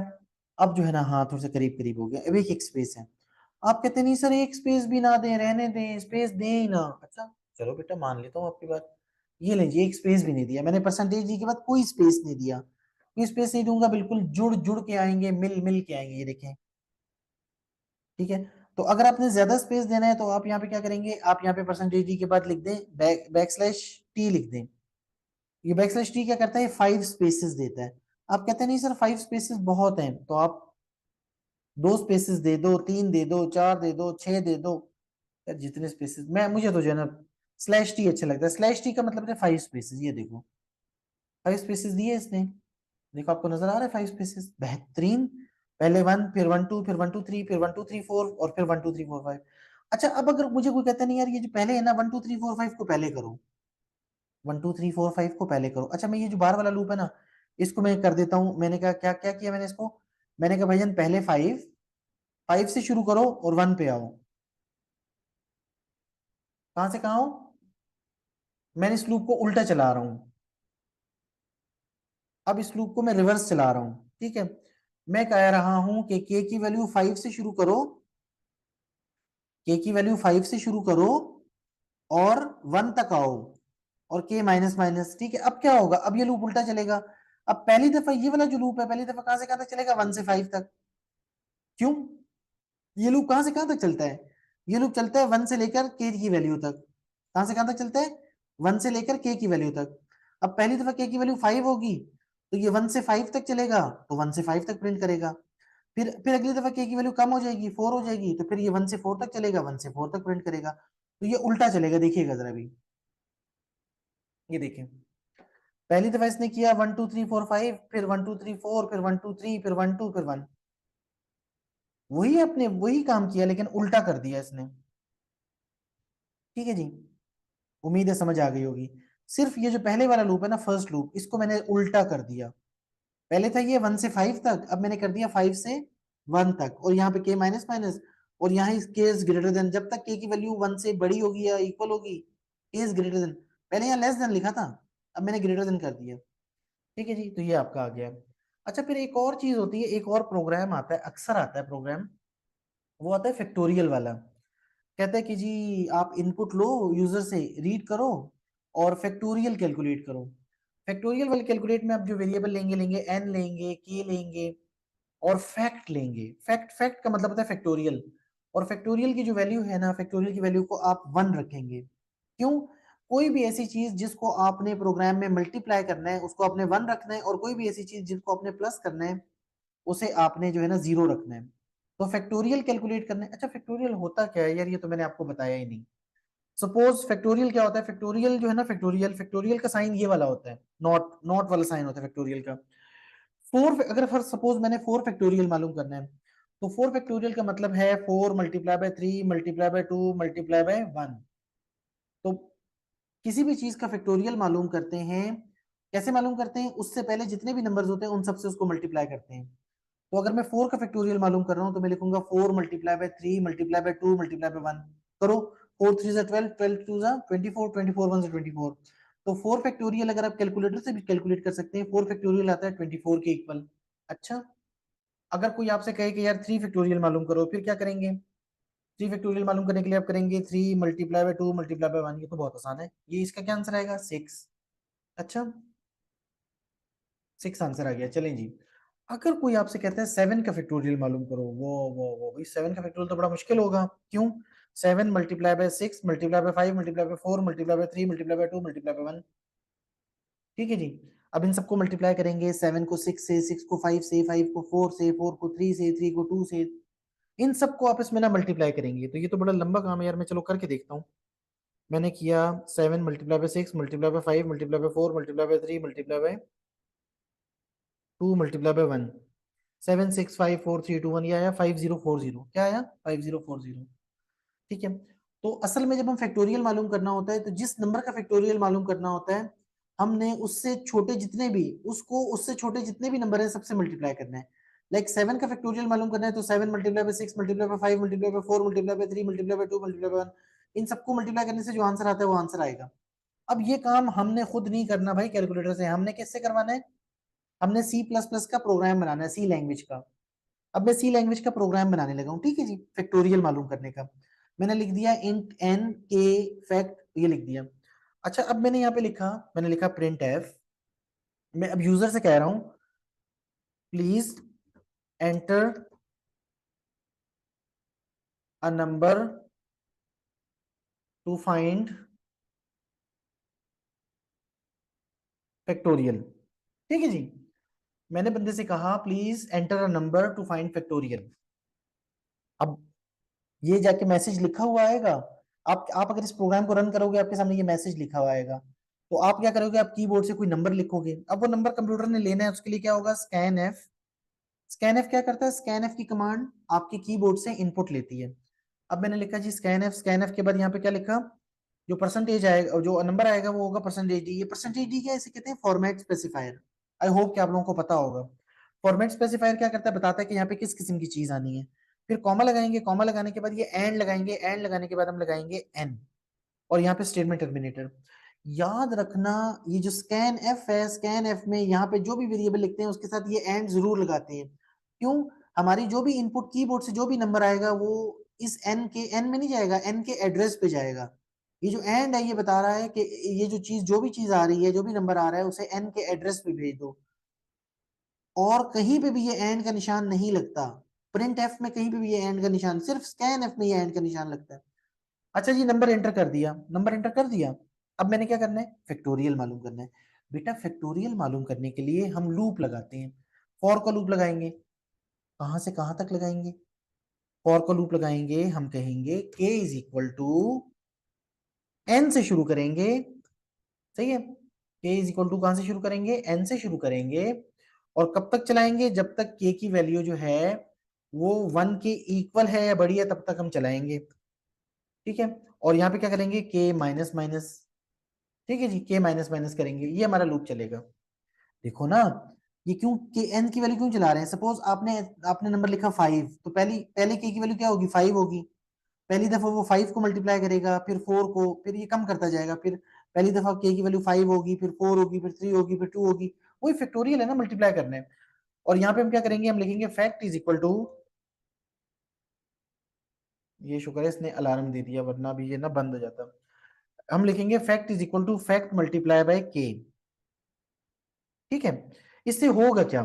अब जो है ना, हाँ थोड़ा सा करीब करीब हो गया, अब एक एक स्पेस है। आप कहते नहीं सर एक स्पेस भी ना दें, रहने दें, स्पेस दें ही ना। अच्छा, चलो बेटा मान लेता हूँ आपकी बात, ये लीजिए एक स्पेस भी नहीं दिया मैंने, परसेंटेज डी के बाद कोई स्पेस नहीं दिया, कोई स्पेस नहीं दूंगा, बिल्कुल जुड़ जुड़ के आएंगे, मिल मिल के आएंगे, ये देखें, ठीक है। तो अगर आपने ज्यादा स्पेस देना है तो आप यहाँ पे क्या करेंगे, आप यहाँ पे परसेंटेज डी के बाद लिख दें बैक स्लैश टी लिख दें। ये बैक स्लैश टी क्या करता है, 5 स्पेसेस देता है। आप कहते हैं नहीं सर 5 स्पेसेस बहुत हैं, तो आप 2 स्पेसेस दे दो, 3 दे दो, 4 दे दो, 6 दे दो, यार जितने स्पेसेस, मैं मुझे तो जो है ना स्लैश टी अच्छा लगता है। स्लैश टी का मतलब है 5 स्पेसेस, ये देखो 5 स्पेसेस दिए इसने, देखो आपको नजर आ रहा है 5 स्पेसेस, बेहतरीन। पहले 1, फिर 1 2, फिर 1 2 3, फिर 1 2 3 4, और फिर 1 2 3 4 5। अच्छा, अब अगर मुझे कोई कहता नहीं यार ये जो पहले है ना 1 2 3 4 5 को पहले करो, 1 2 3 4 5 को पहले करो। अच्छा मैं ये जो बार वाला लूप है ना, इसको मैं कर देता हूँ। मैंने कहा क्या क्या किया मैंने इसको, मैंने कहा भाईजान पहले 5 से शुरू करो और 1 पे आओ। कहां से कहां हो, मैंने इस लूप को उल्टा चला रहा हूं। अब इस लूप को मैं रिवर्स चला रहा हूं, ठीक है। मैं कह रहा हूं कि के की वैल्यू 5 से शुरू करो, के की वैल्यू 5 से शुरू करो और 1 तक आओ, और के माइनस माइनस, ठीक है। अब क्या होगा, अब ये लूप उल्टा चलेगा। अब पहली दफा ये वाला जो लूप है, पहली दफा कहां से कहां तक चलेगा, 1 से 5 तक। क्यों, ये लूप कहां से कहां तक चलता है, ये लूप चलता है 1 से लेकर के की वैल्यू तक। कहां से कहां तक चलता है, 1 से लेकर के की वैल्यू तक। अब पहली दफा के की वैल्यू 5 होगी, तो ये 1 से 5 तक चलेगा, तो 1 से 5 तक प्रिंट करेगा। फिर अगली दफा के की वैल्यू कम हो जाएगी, 4 हो जाएगी, तो फिर ये 1 से 4 तक चलेगा, 1 से 4 तक प्रिंट करेगा। तो ये उल्टा चलेगा, देखिएगा जरा भी, ये देखिए। पहली दफा इसने किया 1 2 3 4 5, फिर 1 2 3 4, फिर 1 2 3, फिर 1 2, फिर 1। वही अपने वही काम किया लेकिन उल्टा कर दिया इसने, ठीक है जी। उम्मीद है समझ आ गई होगी। सिर्फ ये जो पहले वाला लूप है ना, फर्स्ट लूप, इसको मैंने उल्टा कर दिया। पहले था ये 1 से 5 तक, अब मैंने कर दिया 5 से 1 तक, और यहाँ पे के माइनस माइनस, और यहाँ के इज ग्रेटर देन, जब तक के की वैल्यू 1 से बड़ी होगी या इक्वल होगी, के इज ग्रेटर देन। पहले यहाँ लेस देन लिखा था, अब मैंने ग्रेटर देन कर दिया, ठीक है जी। तो ये आपका आ गया। अच्छा फिर एक और चीज होती है, एक और प्रोग्राम आता है, अक्सर आता है प्रोग्राम, वो आता है फैक्टोरियल वाला। कहता है कि जी आप इनपुट लो यूजर से, रीड करो और फैक्टोरियल कैलकुलेट करो। फैक्टोरियल वाले कैलकुलेट में आप जो वेरिएबल लेंगे लेंगे एन लेंगे, के लेंगे और फैक्ट लेंगे। फैक्ट फैक्ट का मतलब होता है फैक्टोरियल, और फैक्टोरियल की जो वैल्यू है ना, फैक्टोरियल की वैल्यू को आप 1 रखेंगे। क्यों, कोई भी ऐसी चीज जिसको आपने प्रोग्राम में मल्टीप्लाई करना है उसको आपने 1 रखना है, और कोई भी ऐसी चीज जिसको आपने प्लस करना है उसे आपने जो है ना 0 रखना है। तो फैक्टोरियल कैलकुलेट करने, अच्छा फैक्टोरियल होता क्या है यार, ये तो मैंने आपको बताया ही नहीं। सपोज फैक्टोरियल क्या होता है, फैक्टोरियल जो है ना, फैक्टोरियल फैक्टोरियल का साइन ये वाला होता है, नॉट नॉट वाला साइन होता है फैक्टोरियल का। अगर फॉर सपोज मैंने 4 फैक्टोरियल मालूम करना है, तो 4 फैक्टोरियल का मतलब है 4 multiply by 3 multiply by 2 multiply by 1। तो किसी भी चीज का फैक्टोरियल मालूम करते हैं, कैसे मालूम करते हैं, उससे पहले जितने भी नंबर्स होते हैं उन सबसे उसको मल्टीप्लाई करते हैं। तो अगर मैं 4 का फैक्टोरियल मालूम कर रहा हूं तो मैं लिखूंगा 4 multiply by 3 multiply by 2 multiply by 1। करो, 4 3 जा 12, 12 2 जा 24, 24 1 जा 24। तो 4 फैक्टोरियल अगर आप कैलकुलेटर से भी कैलकुलेट कर सकते हैं, 4 फैक्टोरियल आता है 24 के इक्वल। अच्छा, अगर कोई आपसे कहे कि यार 3 फैक्टोरियल मालूम करो, फिर क्या करेंगे, 3 फैक्टोरियल मालूम करने के लिए आप करेंगे 3 मल्टीप्लाई बाय 2 मल्टीप्लाई बाय 1। ये तो बहुत आसान है, ये इसका क्या आंसर आएगा, 6। अच्छा, 6 आंसर आ गया, चलें जी। अगर कोई आपसे कहता है 7 का फैक्टोरियल मालूम करो, वो भाई 7 का फैक्टोरियल तो बड़ा मुश्किल होगा। क्यों, 7 multiply by 6 multiply by 5 multiply by 4 multiply by 3 multiply by 2 multiply by 1, ठीक है जी। अब इन सबको मल्टीप्लाई करेंगे, 7 को 6 से, 6 को 5 से, 5 को 4 से, 4 को 3 से, 3 को 2 से, इन सबको आपस में ना मल्टीप्लाई करेंगे। तो ये तो बड़ा लंबा काम है यार, मैं चलो करके देखता हूँ। मैंने किया 7 multiply by 6 multiply by 5 multiply by 4 multiply by 3 multiply by 2 multiply by 1। 7 6 5 4 3 2 1, ये आया 5040। क्या आया, 5040, ठीक है। तो असल में जब हम फैक्टोरियल मालूम करना होता है, तो जिस नंबर का फैक्टोरियल मालूम करना होता है, हमने उससे छोटे जितने भी, उसको उससे छोटे जितने भी नंबर है सबसे मल्टीप्लाई करना है। लाइक 7 का फैक्टोरियल मालूम करना है, तो 7 multiply by 6 multiply by 5 multiply by 4 multiply by 3 multiply by 2 multiply by 1, इन सबको मल्टीप्लाई करने से जो आंसर आता है वो आंसर आएगा। अब ये काम हमने खुद नहीं करना भाई कैलकुलेटर से, हमने किससे करवाना है, हमने सी प्लस प्लस का प्रोग्राम बनाना है, सी लैंग्वेज का। अब मैं सी लैंग्वेज का प्रोग्राम बनाने लगा हूँ, ठीक है जी, फैक्टोरियल मालूम करने का। मैंने लिख दिया इंट एन के फैक्ट, ये लिख दिया। अच्छा अब मैंने यहाँ पे लिखा, मैंने लिखा प्रिंट एफ। मैं अब यूजर से कह रहा हूँ please enter a number to find factorial, ठीक है जी। मैंने बंदे से कहा please enter a number to find factorial. अब ये जाके मैसेज लिखा हुआ आएगा। आप अगर इस प्रोग्राम को रन करोगे, आपके सामने ये मैसेज लिखा हुआ आएगा। तो आप क्या करोगे, आप कीबोर्ड से कोई नंबर लिखोगे। अब वो नंबर कंप्यूटर ने लेना है, उसके लिए क्या होगा, स्कैन एफ। स्कैन एफ क्या करता है, स्कैन एफ की कमांड आपके कीबोर्ड से इनपुट लेती है। अब मैंने लिखा जी स्कैन एफ, स्कैन एफ के बाद यहाँ पे क्या लिखा, जो परसेंटेज आएगा, जो नंबर आएगा वो होगा परसेंटेज डी। ये परसेंटेज डी क्या है, इसे कहते हैं फॉर्मेट स्पेसिफायर। आई होप कि आप लोगों को पता होगा। फॉर्मेट स्पेसिफायर क्या करता है, बताता है कि यहाँ पे किस किस्म की चीज आनी है। फिर कॉमा लगाएंगे, कॉमा लगाने के बाद ये एंड लगाएंगे, एंड लगाने के बाद हम लगाएंगे एन, और यहाँ पे स्टेटमेंट टर्मिनेटर। याद रखना, ये जो स्कैन एफ है, स्कैन एफ में यहाँ पे जो भी वेरिएबल लिखते हैं उसके साथ ये एंड जरूर लगाते हैं। क्यों? हमारी जो भी इनपुट कीबोर्ड से जो भी नंबर आएगा वो इस एन के, एन में नहीं जाएगा, एन के एड्रेस पे जाएगा। ये जो एंड है ये बता रहा है कि ये जो चीज, जो भी चीज आ रही है, जो भी नंबर आ रहा है उसे एन के एड्रेस पे भेज दो। और कहीं पे भी ये एंड का निशान नहीं लगता। प्रिंट एफ में कहीं पे भी ये एंड का निशान, सिर्फ स्कैन एफ में ये एंड का निशान लगता है। अच्छा जी, नंबर एंटर कर दिया, नंबर एंटर कर दिया। अब मैंने क्या करना है, फैक्टोरियल मालूम करना है। बेटा फैक्टोरियल मालूम करने के लिए हम लूप लगाते हैं। फॉर का लूप लगाएंगे। कहां से कहां तक लगाएंगे? फॉर का लूप लगाएंगे, हम कहेंगे k is equal to n से शुरू करेंगे। सही है, k इज इक्वल टू कहां से शुरू करेंगे, एन से शुरू करेंगे। और कब तक चलाएंगे, जब तक k की वैल्यू जो है वो 1 के इक्वल है या बड़ी है तब तक हम चलाएंगे। ठीक है, और यहाँ पे क्या करेंगे, k माइनस माइनस। ठीक है जी, k माइनस माइनस करेंगे, ये हमारा लूप चलेगा। देखो ना, ये क्यों के एन की वैल्यू क्यों चला रहे हैं? सपोज आपने आपने नंबर लिखा 5, तो पहली पहले के की वैल्यू क्या होगी, 5 होगी। पहली दफा वो 5 को मल्टीप्लाई करेगा, फिर 4 को, फिर ये कम करता जाएगा। फिर पहली दफा के की वैल्यू 5 होगी, फिर 4 होगी, फिर 3 होगी, फिर 2 होगी। वही फैक्टोरियल है ना, मल्टीप्लाई करना है। और यहाँ पे हम क्या करेंगे, हम लिखेंगे फैक्ट इज इक्वल टू, ये शुक्र है इसने अलार्म दे दिया वरना भी ये ना बंद हो जाता। हम लिखेंगे fact is equal to fact multiply by k. ठीक है, इससे होगा क्या,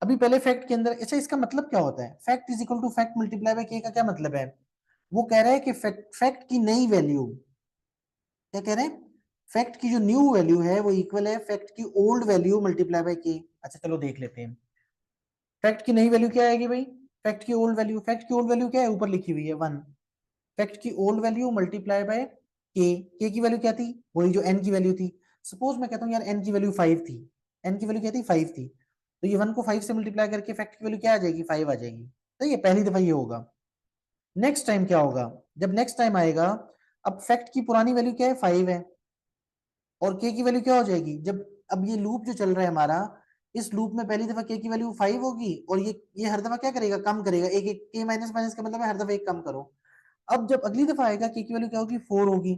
अभी पहले फैक्ट के अंदर, अच्छा इसका मतलब क्या होता है, fact is equal to fact multiply by k का क्या मतलब है? वो कह रहा है कि फैक्ट की नई वैल्यू, क्या कह रहे हैं, फैक्ट की जो न्यू वैल्यू है वो इक्वल है फैक्ट की ओल्ड वैल्यू मल्टीप्लाई बाय के। अच्छा चलो देख लेते हैं, फैक्ट की नई वैल्यू क्या आएगी भाई, फैक्ट की ओल्ड वैल्यू। फैक्ट की ओल्ड वैल्यू क्या है, ऊपर लिखी हुई है 1। फैक्ट की ओल्ड वैल्यू मल्टीप्लाई बाय के की वैल्यू क्या थी, वही जो एन की वैल्यू थी। सपोज मैं कहता हूँ यार एन की वैल्यू 5 थी, एन की वैल्यू क्या थी, 5 थी। तो ये 1 को 5 से मल्टीप्लाई करके फैक्ट की वैल्यू क्या आ जाएगी, 5 आ जाएगी। तो ये पहली दफा ये होगा। नेक्स्ट टाइम क्या होगा, जब नेक्स्ट टाइम आएगा, अब फैक्ट की पुरानी वैल्यू क्या है, 5 है। और के की वैल्यू क्या हो जाएगी, जब अब ये लूप जो चल रहा है हमारा, इस लूप में पहली दफा के की वैल्यू 5 होगी, और ये हर दफा क्या करेगा, कम करेगा। एक एक के माइनस माइनस का मतलब है हर दफा एक कम करो। अब जब अगली दफा आएगा के की वैल्यू क्या होगी, 4 होगी।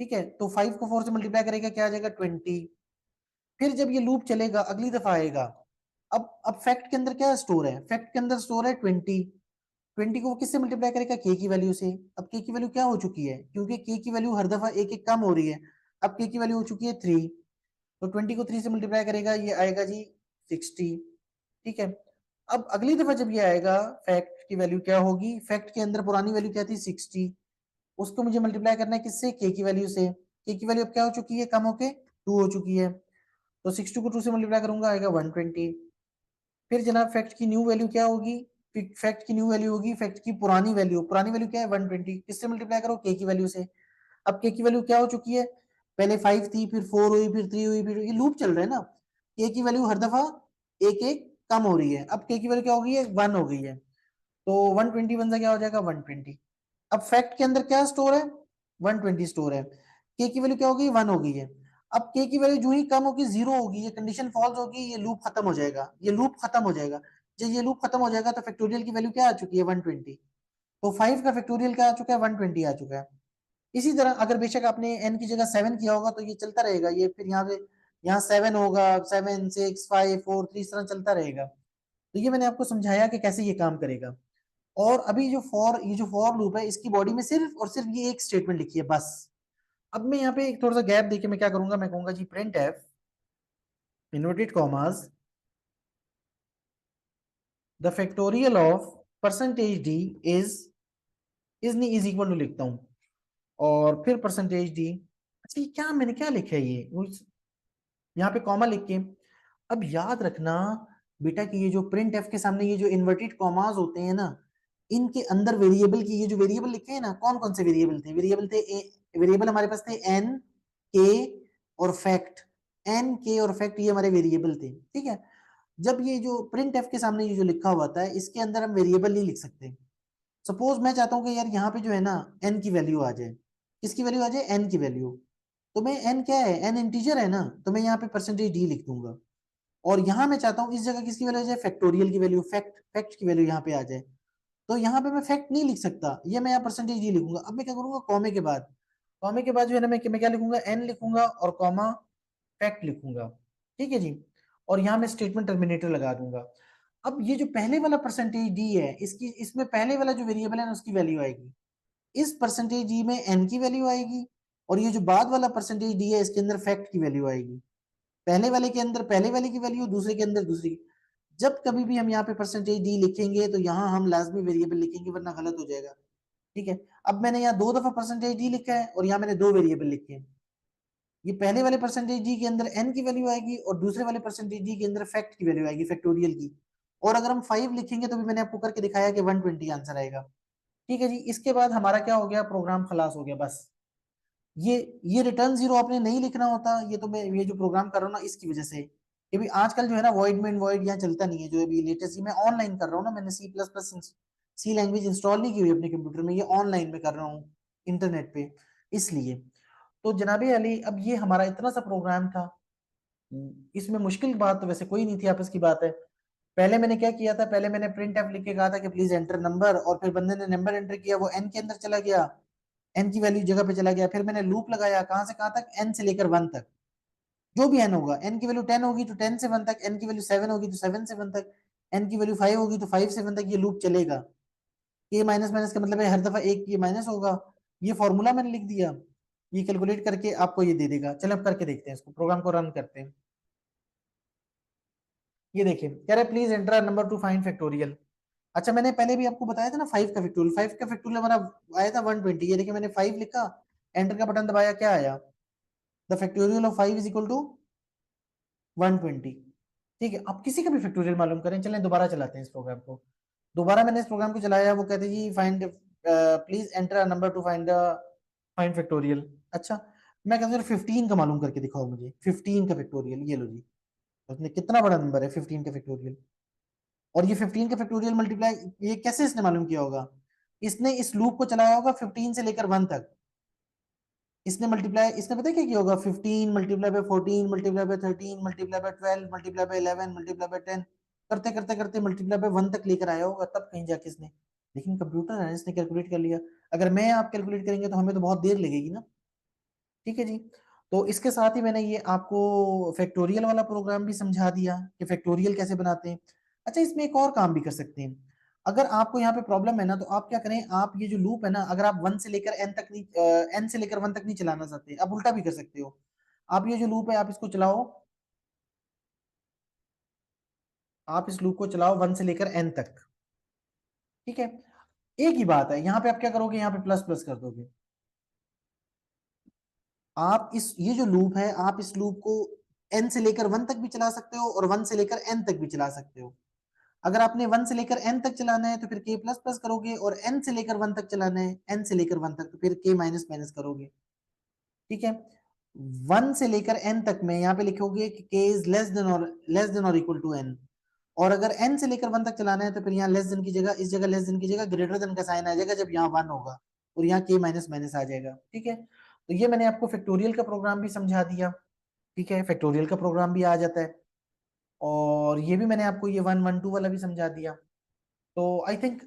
ठीक है, तो 5 को 4 से मल्टीप्लाई करेगा, क्या आ जाएगा, 20। फिर जब ये लूप चलेगा, अगली दफा आएगा। अब फैक्ट के अंदर क्या स्टोर है, फैक्ट के अंदर स्टोर है 20। 20 को वो किससे मल्टीप्लाई करेगा, के की वैल्यू से। अब के की वैल्यू क्या हो चुकी है, क्योंकि के की वैल्यू हर दफा एक एक कम हो रही है। अब के की वैल्यू हो चुकी है 3। तो 20 को 3 से मल्टीप्लाई करेगा, ये आएगा जी 60। ठीक है, अब अगली दफा जब ये आएगा, फैक्ट की वैल्यू क्या होगी, फैक्ट के अंदर पुरानी वैल्यू क्या थी, 60। उसको मुझे मल्टीप्लाई करना है किससे, के की वैल्यू से। के की वैल्यू अब क्या हो चुकी है, कम होके 2 हो चुकी है। तो 60 को 2 से मल्टीप्लाई करूंगा, आएगा 120। फिर जनाब फैक्ट की न्यू वैल्यू क्या होगी, फैक्ट की न्यू वैल्यू होगी फैक्ट की पुरानी वैल्यू। पुरानी वैल्यू क्या है, 120। किससे मल्टीप्लाई करो, के की वैल्यू से। अब के की वैल्यू क्या हो चुकी है, पहले 5 थी, फिर 4 हुई, फिर 3 हुई, फिर ये लूप चल रहा है ना। के की वैल्यू हर दफा एक एक कम हो रही है। अब के की वैल्यू क्या हो गई है, 1 हो गई है। तो 121 से क्या हो जाएगा, 120। अब फैक्ट के अंदर क्या स्टोर है, 120 स्टोर है। के की वैल्यू क्या हो गई, 1 हो गई है। अब के की वैल्यू जो ही कम होगी, 0 होगी, ये कंडीशन फॉल्स होगी, ये लूप खत्म हो जाएगा, ये लूप खत्म हो जाएगा। जब ये लूप खत्म हो जाएगा तो फैक्टोरियल की वैल्यू क्या आ चुकी है, 120। तो 5 का फैक्टोरियल क्या आ चुका है, 120 आ चुका है। इसी तरह अगर बेशक आपने n की जगह 7 किया होगा तो ये चलता रहेगा, ये फिर यहाँ पे, यहाँ 7 होगा, 7 6 5 4 3 इस तरह चलता रहेगा। तो ये मैंने आपको समझाया कि कैसे ये काम करेगा। और अभी जो ये जो फॉर लूप है, इसकी बॉडी में सिर्फ और सिर्फ ये एक स्टेटमेंट लिखी है बस। अब मैं यहाँ पे एक थोड़ा सा गैप देके मैं क्या करूंगा, मैं कहूंगा जी print F inverted commas the factorial of percentage D is नहीं इज इक्वल टू लिखता हूँ, और फिर परसेंटेज डी। अच्छा ये क्या, मैंने क्या लिखा है, ये यहाँ पे कॉमा लिख के। अब याद रखना बेटा कि ये जो प्रिंट एफ के सामने ये जो इन्वर्टेड कॉमास होते हैं ना, इनके अंदर वेरिएबल की, ये जो वेरिएबल लिखे हैं ना, कौन कौन से वेरिएबल थे, वेरिएबल हमारे पास थे एन, के और फैक्ट। एन, के और फैक्ट ये हमारे वेरिएबल थे। ठीक है, जब ये जो प्रिंट एफ के सामने ये जो लिखा हुआ था, इसके अंदर हम वेरिएबल नहीं लिख सकते। सपोज मैं चाहता हूँ कि यार यहाँ पे जो है ना एन की वैल्यू आ जाए, किसकी वैल्यू आ जाए, एन की वैल्यू। तो मैं एन क्या है, एन इंटीजर है ना, तो मैं यहाँ पे परसेंटेज डी लिख दूंगा। और यहाँ मैं चाहता हूँ इस जगह किसकी वैल्यू आ जाए, फैक्टोरियल की वैल्यू, फैक्ट की वैल्यू यहाँ पे आ जाए। तो यहाँ पे मैं फैक्ट नहीं लिख सकता, ये मैं यहाँ परसेंटेज डी लिखूंगा। अब मैं क्या करूंगा, कॉमे के बाद जो है ना मैं क्या लिखूंगा, एन लिखूंगा और कॉमा फैक्ट लिखूंगा। ठीक है जी। और यहाँ मैं स्टेटमेंट टर्मिनेटर लगा दूंगा। अब ये जो पहले वाला परसेंटेज डी है, इसकी इसमें पहले वाला जो वेरिएबल है ना उसकी वैल्यू आएगी, इस परसेंटेज डी में एन की वैल्यू आएगी, और ये जो बाद वाला परसेंटेज डी है इसके अंदर फैक्ट की वैल्यू आएगी। पहले वाले के अंदर पहले वाले की वैल्यू, दूसरे के अंदर दूसरी। जब कभी भी हम यहाँ पे परसेंटेज डी लिखेंगे तो यहाँ हम लाजमी वेरिएबल लिखेंगे, वरना गलत हो जाएगा। ठीक है। अब मैंने यहाँ 2 दफा परसेंटेज डी लिखा है और यहाँ मैंने 2 वेरिएबल लिखे हैं। ये पहले वाले परसेंटेज डी के अंदर एन की वैल्यू आएगी और दूसरे वाले परसेंटेज डी के अंदर फैक्ट की वैल्यू आएगी, फैक्टोरियल की। और अगर हम 5 लिखेंगे तो भी मैंने आपको करके दिखाया कि 120 आंसर आएगा। ठीक है जी। इसके बाद हमारा क्या हो गया, प्रोग्राम खलास हो गया बस। ये रिटर्न जीरो आपने नहीं लिखना होता, ये तो मैं ये जो प्रोग्राम कर रहा हूँ ना इसकी वजह से, कि भी आजकल जो है ना वॉइड में वॉइड यहाँ चलता नहीं है, जो अभी लेटेस्ट मैं ऑनलाइन कर रहा हूँ ना, मैंने सी प्लस प्लस सी लैंग्वेज इंस्टॉल नहीं की हुई अपने कंप्यूटर में, ये ऑनलाइन में कर रहा हूँ इंटरनेट पे, इसलिए। तो जनाबे अली, अब ये हमारा इतना सा प्रोग्राम था। इसमें मुश्किल बात तो वैसे कोई नहीं थी, आपस की बात है। पहले मैंने क्या किया था, पहले मैंने प्रिंट एफ लिख के कहा था कि प्लीज एंटर नंबर, और फिर बंदे ने नंबर एंटर किया, वो एन के अंदर चला गया, एन की वैल्यू जगह पे चला गया। फिर मैंने लूप लगाया, कहां से कहां तक, एन से लेकर 1 तक। जो भी एन होगा, एन की वैल्यू 10 होगी तो 10 से 1 तक, एन की वैल्यू 7 होगी तो 7 से 1 तक, एन की वैल्यू 5 होगी तो 5 से 1 तक ये लूप चलेगा। ये माइनस माइनस का मतलब है हर दफा एक ये माइनस होगा। ये फॉर्मूला मैंने लिख दिया, ये कैलकुलेट करके आपको ये दे देगा। चलो अब करके देखते हैं, इसको प्रोग्राम को रन करते हैं। ये देखिए कह रहे please enter number to find factorial. अच्छा, मैंने पहले भी आपको बताया था ना 5 का फैक्टोरियल, 5 का फैक्टोरियल हमारा आया था 120। ये देखिए मैंने 5 लिखा, एंटर का बटन दबाया, क्या आया, the factorial of 5 is equal to 120। ठीक है। अब किसी का भी फैक्टोरियल मालूम करें, चलें दोबारा चलाते हैं इस प्रोग्राम को। दोबारा मैंने इस प्रोग्राम को चलाया, वो कहते जी find please enter a number to find find factorial. अच्छा, मैं कहता हूँ 15 का मालूम करके दिखाओ मुझे, 15 का फैक्टोरियल। ये लो जी, उसने कितना बड़ा नंबर है 15 का फैक्टोरियल। और ये 15 का फैक्टोरियल मल्टीप्लाई, ये कैसे इसने मालूम किया होगा, इसने इस लूप को चलाया होगा 15 से लेकर 1 तक। इसने मल्टीप्लाई, इसने पता है क्या किया होगा, 15 multiply by 14 multiply by 13 multiply by 12 multiply by 11 multiply by 10, करते करते करते मल्टीप्लाई बाय 1 तक लेकर आया होगा, तब कहीं जाके इसने। लेकिन कंप्यूटर है, इसने कैलकुलेट कर लिया। अगर मैं आप कैलकुलेट करेंगे तो हमें तो बहुत देर लगेगी ना। ठीक है जी। तो इसके साथ ही मैंने ये आपको फैक्टोरियल वाला प्रोग्राम भी समझा दिया कि फैक्टोरियल कैसे बनाते हैं। अच्छा, इसमें एक और काम भी कर सकते हैं। अगर आपको यहाँ पे प्रॉब्लम है ना, तो आप क्या करें, आप ये जो लूप है ना, अगर आप 1 से लेकर एन तक नहीं, एन से लेकर 1 तक नहीं चलाना चाहते, आप उल्टा भी कर सकते हो। आप ये जो लूप है आप इसको चलाओ, आप इस लूप को चलाओ 1 से लेकर एन तक। ठीक है। एक ही बात है, यहाँ पे आप क्या करोगे, यहाँ पे प्लस प्लस कर दोगे। आप इस ये जो लूप है, आप इस लूप को एन से लेकर 1 तक भी चला सकते हो और 1 से लेकर एन तक भी चला सकते हो। अगर आपने 1 से लेकर एन तक चलाना है तो फिर के प्लस प्लस करोगे, और एन से लेकर 1 तक चलाना है, एन से लेकर 1 तक, तो फिर के माइनस माइनस करोगे। ठीक है। 1 से लेकर एन तक में यहाँ पे लिखोगे कि के इज लेस देन और इक्वल टू एन। और अगर एन से लेकर 1 तक चलाना है तो फिर यहाँ लेस देन की जगह, इस जगह लेस देन की जगह ग्रेटर देन का साइन आ जाएगा जब यहाँ 1 होगा, और यहाँ के माइनस माइनस आ जाएगा। ठीक है। तो ये मैंने आपको फैक्टोरियल का प्रोग्राम भी समझा दिया। ठीक है, फैक्टोरियल का प्रोग्राम भी आ जाता है। और ये भी मैंने आपको ये 1 1 2 वाला भी समझा दिया। तो आई थिंक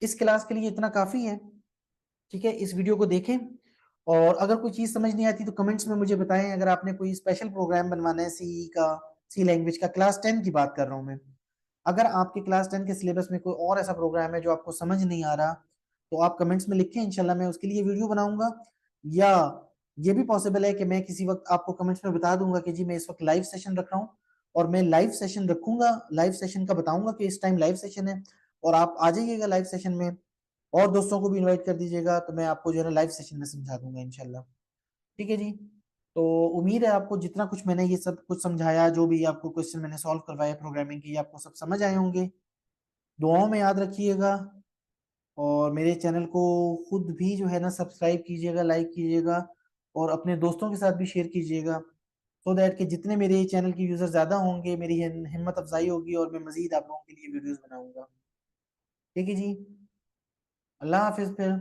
इस क्लास के लिए इतना काफी है। ठीक है, इस वीडियो को देखें, और अगर कोई चीज समझ नहीं आती तो कमेंट्स में मुझे बताएं। अगर आपने कोई स्पेशल प्रोग्राम बनवाना है सी का, सी लैंग्वेज का, क्लास 10 की बात कर रहा हूँ मैं, अगर आपके क्लास 10 के सिलेबस में कोई और ऐसा प्रोग्राम है जो आपको समझ नहीं आ रहा, तो आप कमेंट्स में लिखें, इंशाल्लाह मैं उसके लिए वीडियो बनाऊंगा। या ये भी पॉसिबल है कि मैं किसी वक्त आपको कमेंट्स में बता दूंगा कि जी मैं इस वक्त लाइव सेशन रख रहा हूँ, और मैं लाइव सेशन रखूंगा, लाइव सेशन का बताऊंगा कि इस टाइम लाइव सेशन है, और आप आ जाइएगा लाइव सेशन में, और दोस्तों को भी इनवाइट कर दीजिएगा, तो मैं आपको जो है ना लाइव सेशन में समझा दूंगा इंशाल्लाह। ठीक है जी। तो उम्मीद है आपको जितना कुछ मैंने ये सब कुछ समझाया, जो भी आपको क्वेश्चन मैंने सॉल्व करवाए प्रोग्रामिंग के, आपको सब समझ आए होंगे। दुआओं में याद रखिएगा, और मेरे चैनल को खुद भी जो है ना सब्सक्राइब कीजिएगा, लाइक कीजिएगा, और अपने दोस्तों के साथ भी शेयर कीजिएगा, सो दैट कि जितने मेरे चैनल के यूजर ज्यादा होंगे, मेरी हिम्मत अफजाई होगी, और मैं मजीद आप लोगों के लिए वीडियोस बनाऊंगा। ठीक है जी। अल्लाह हाफिज फिर।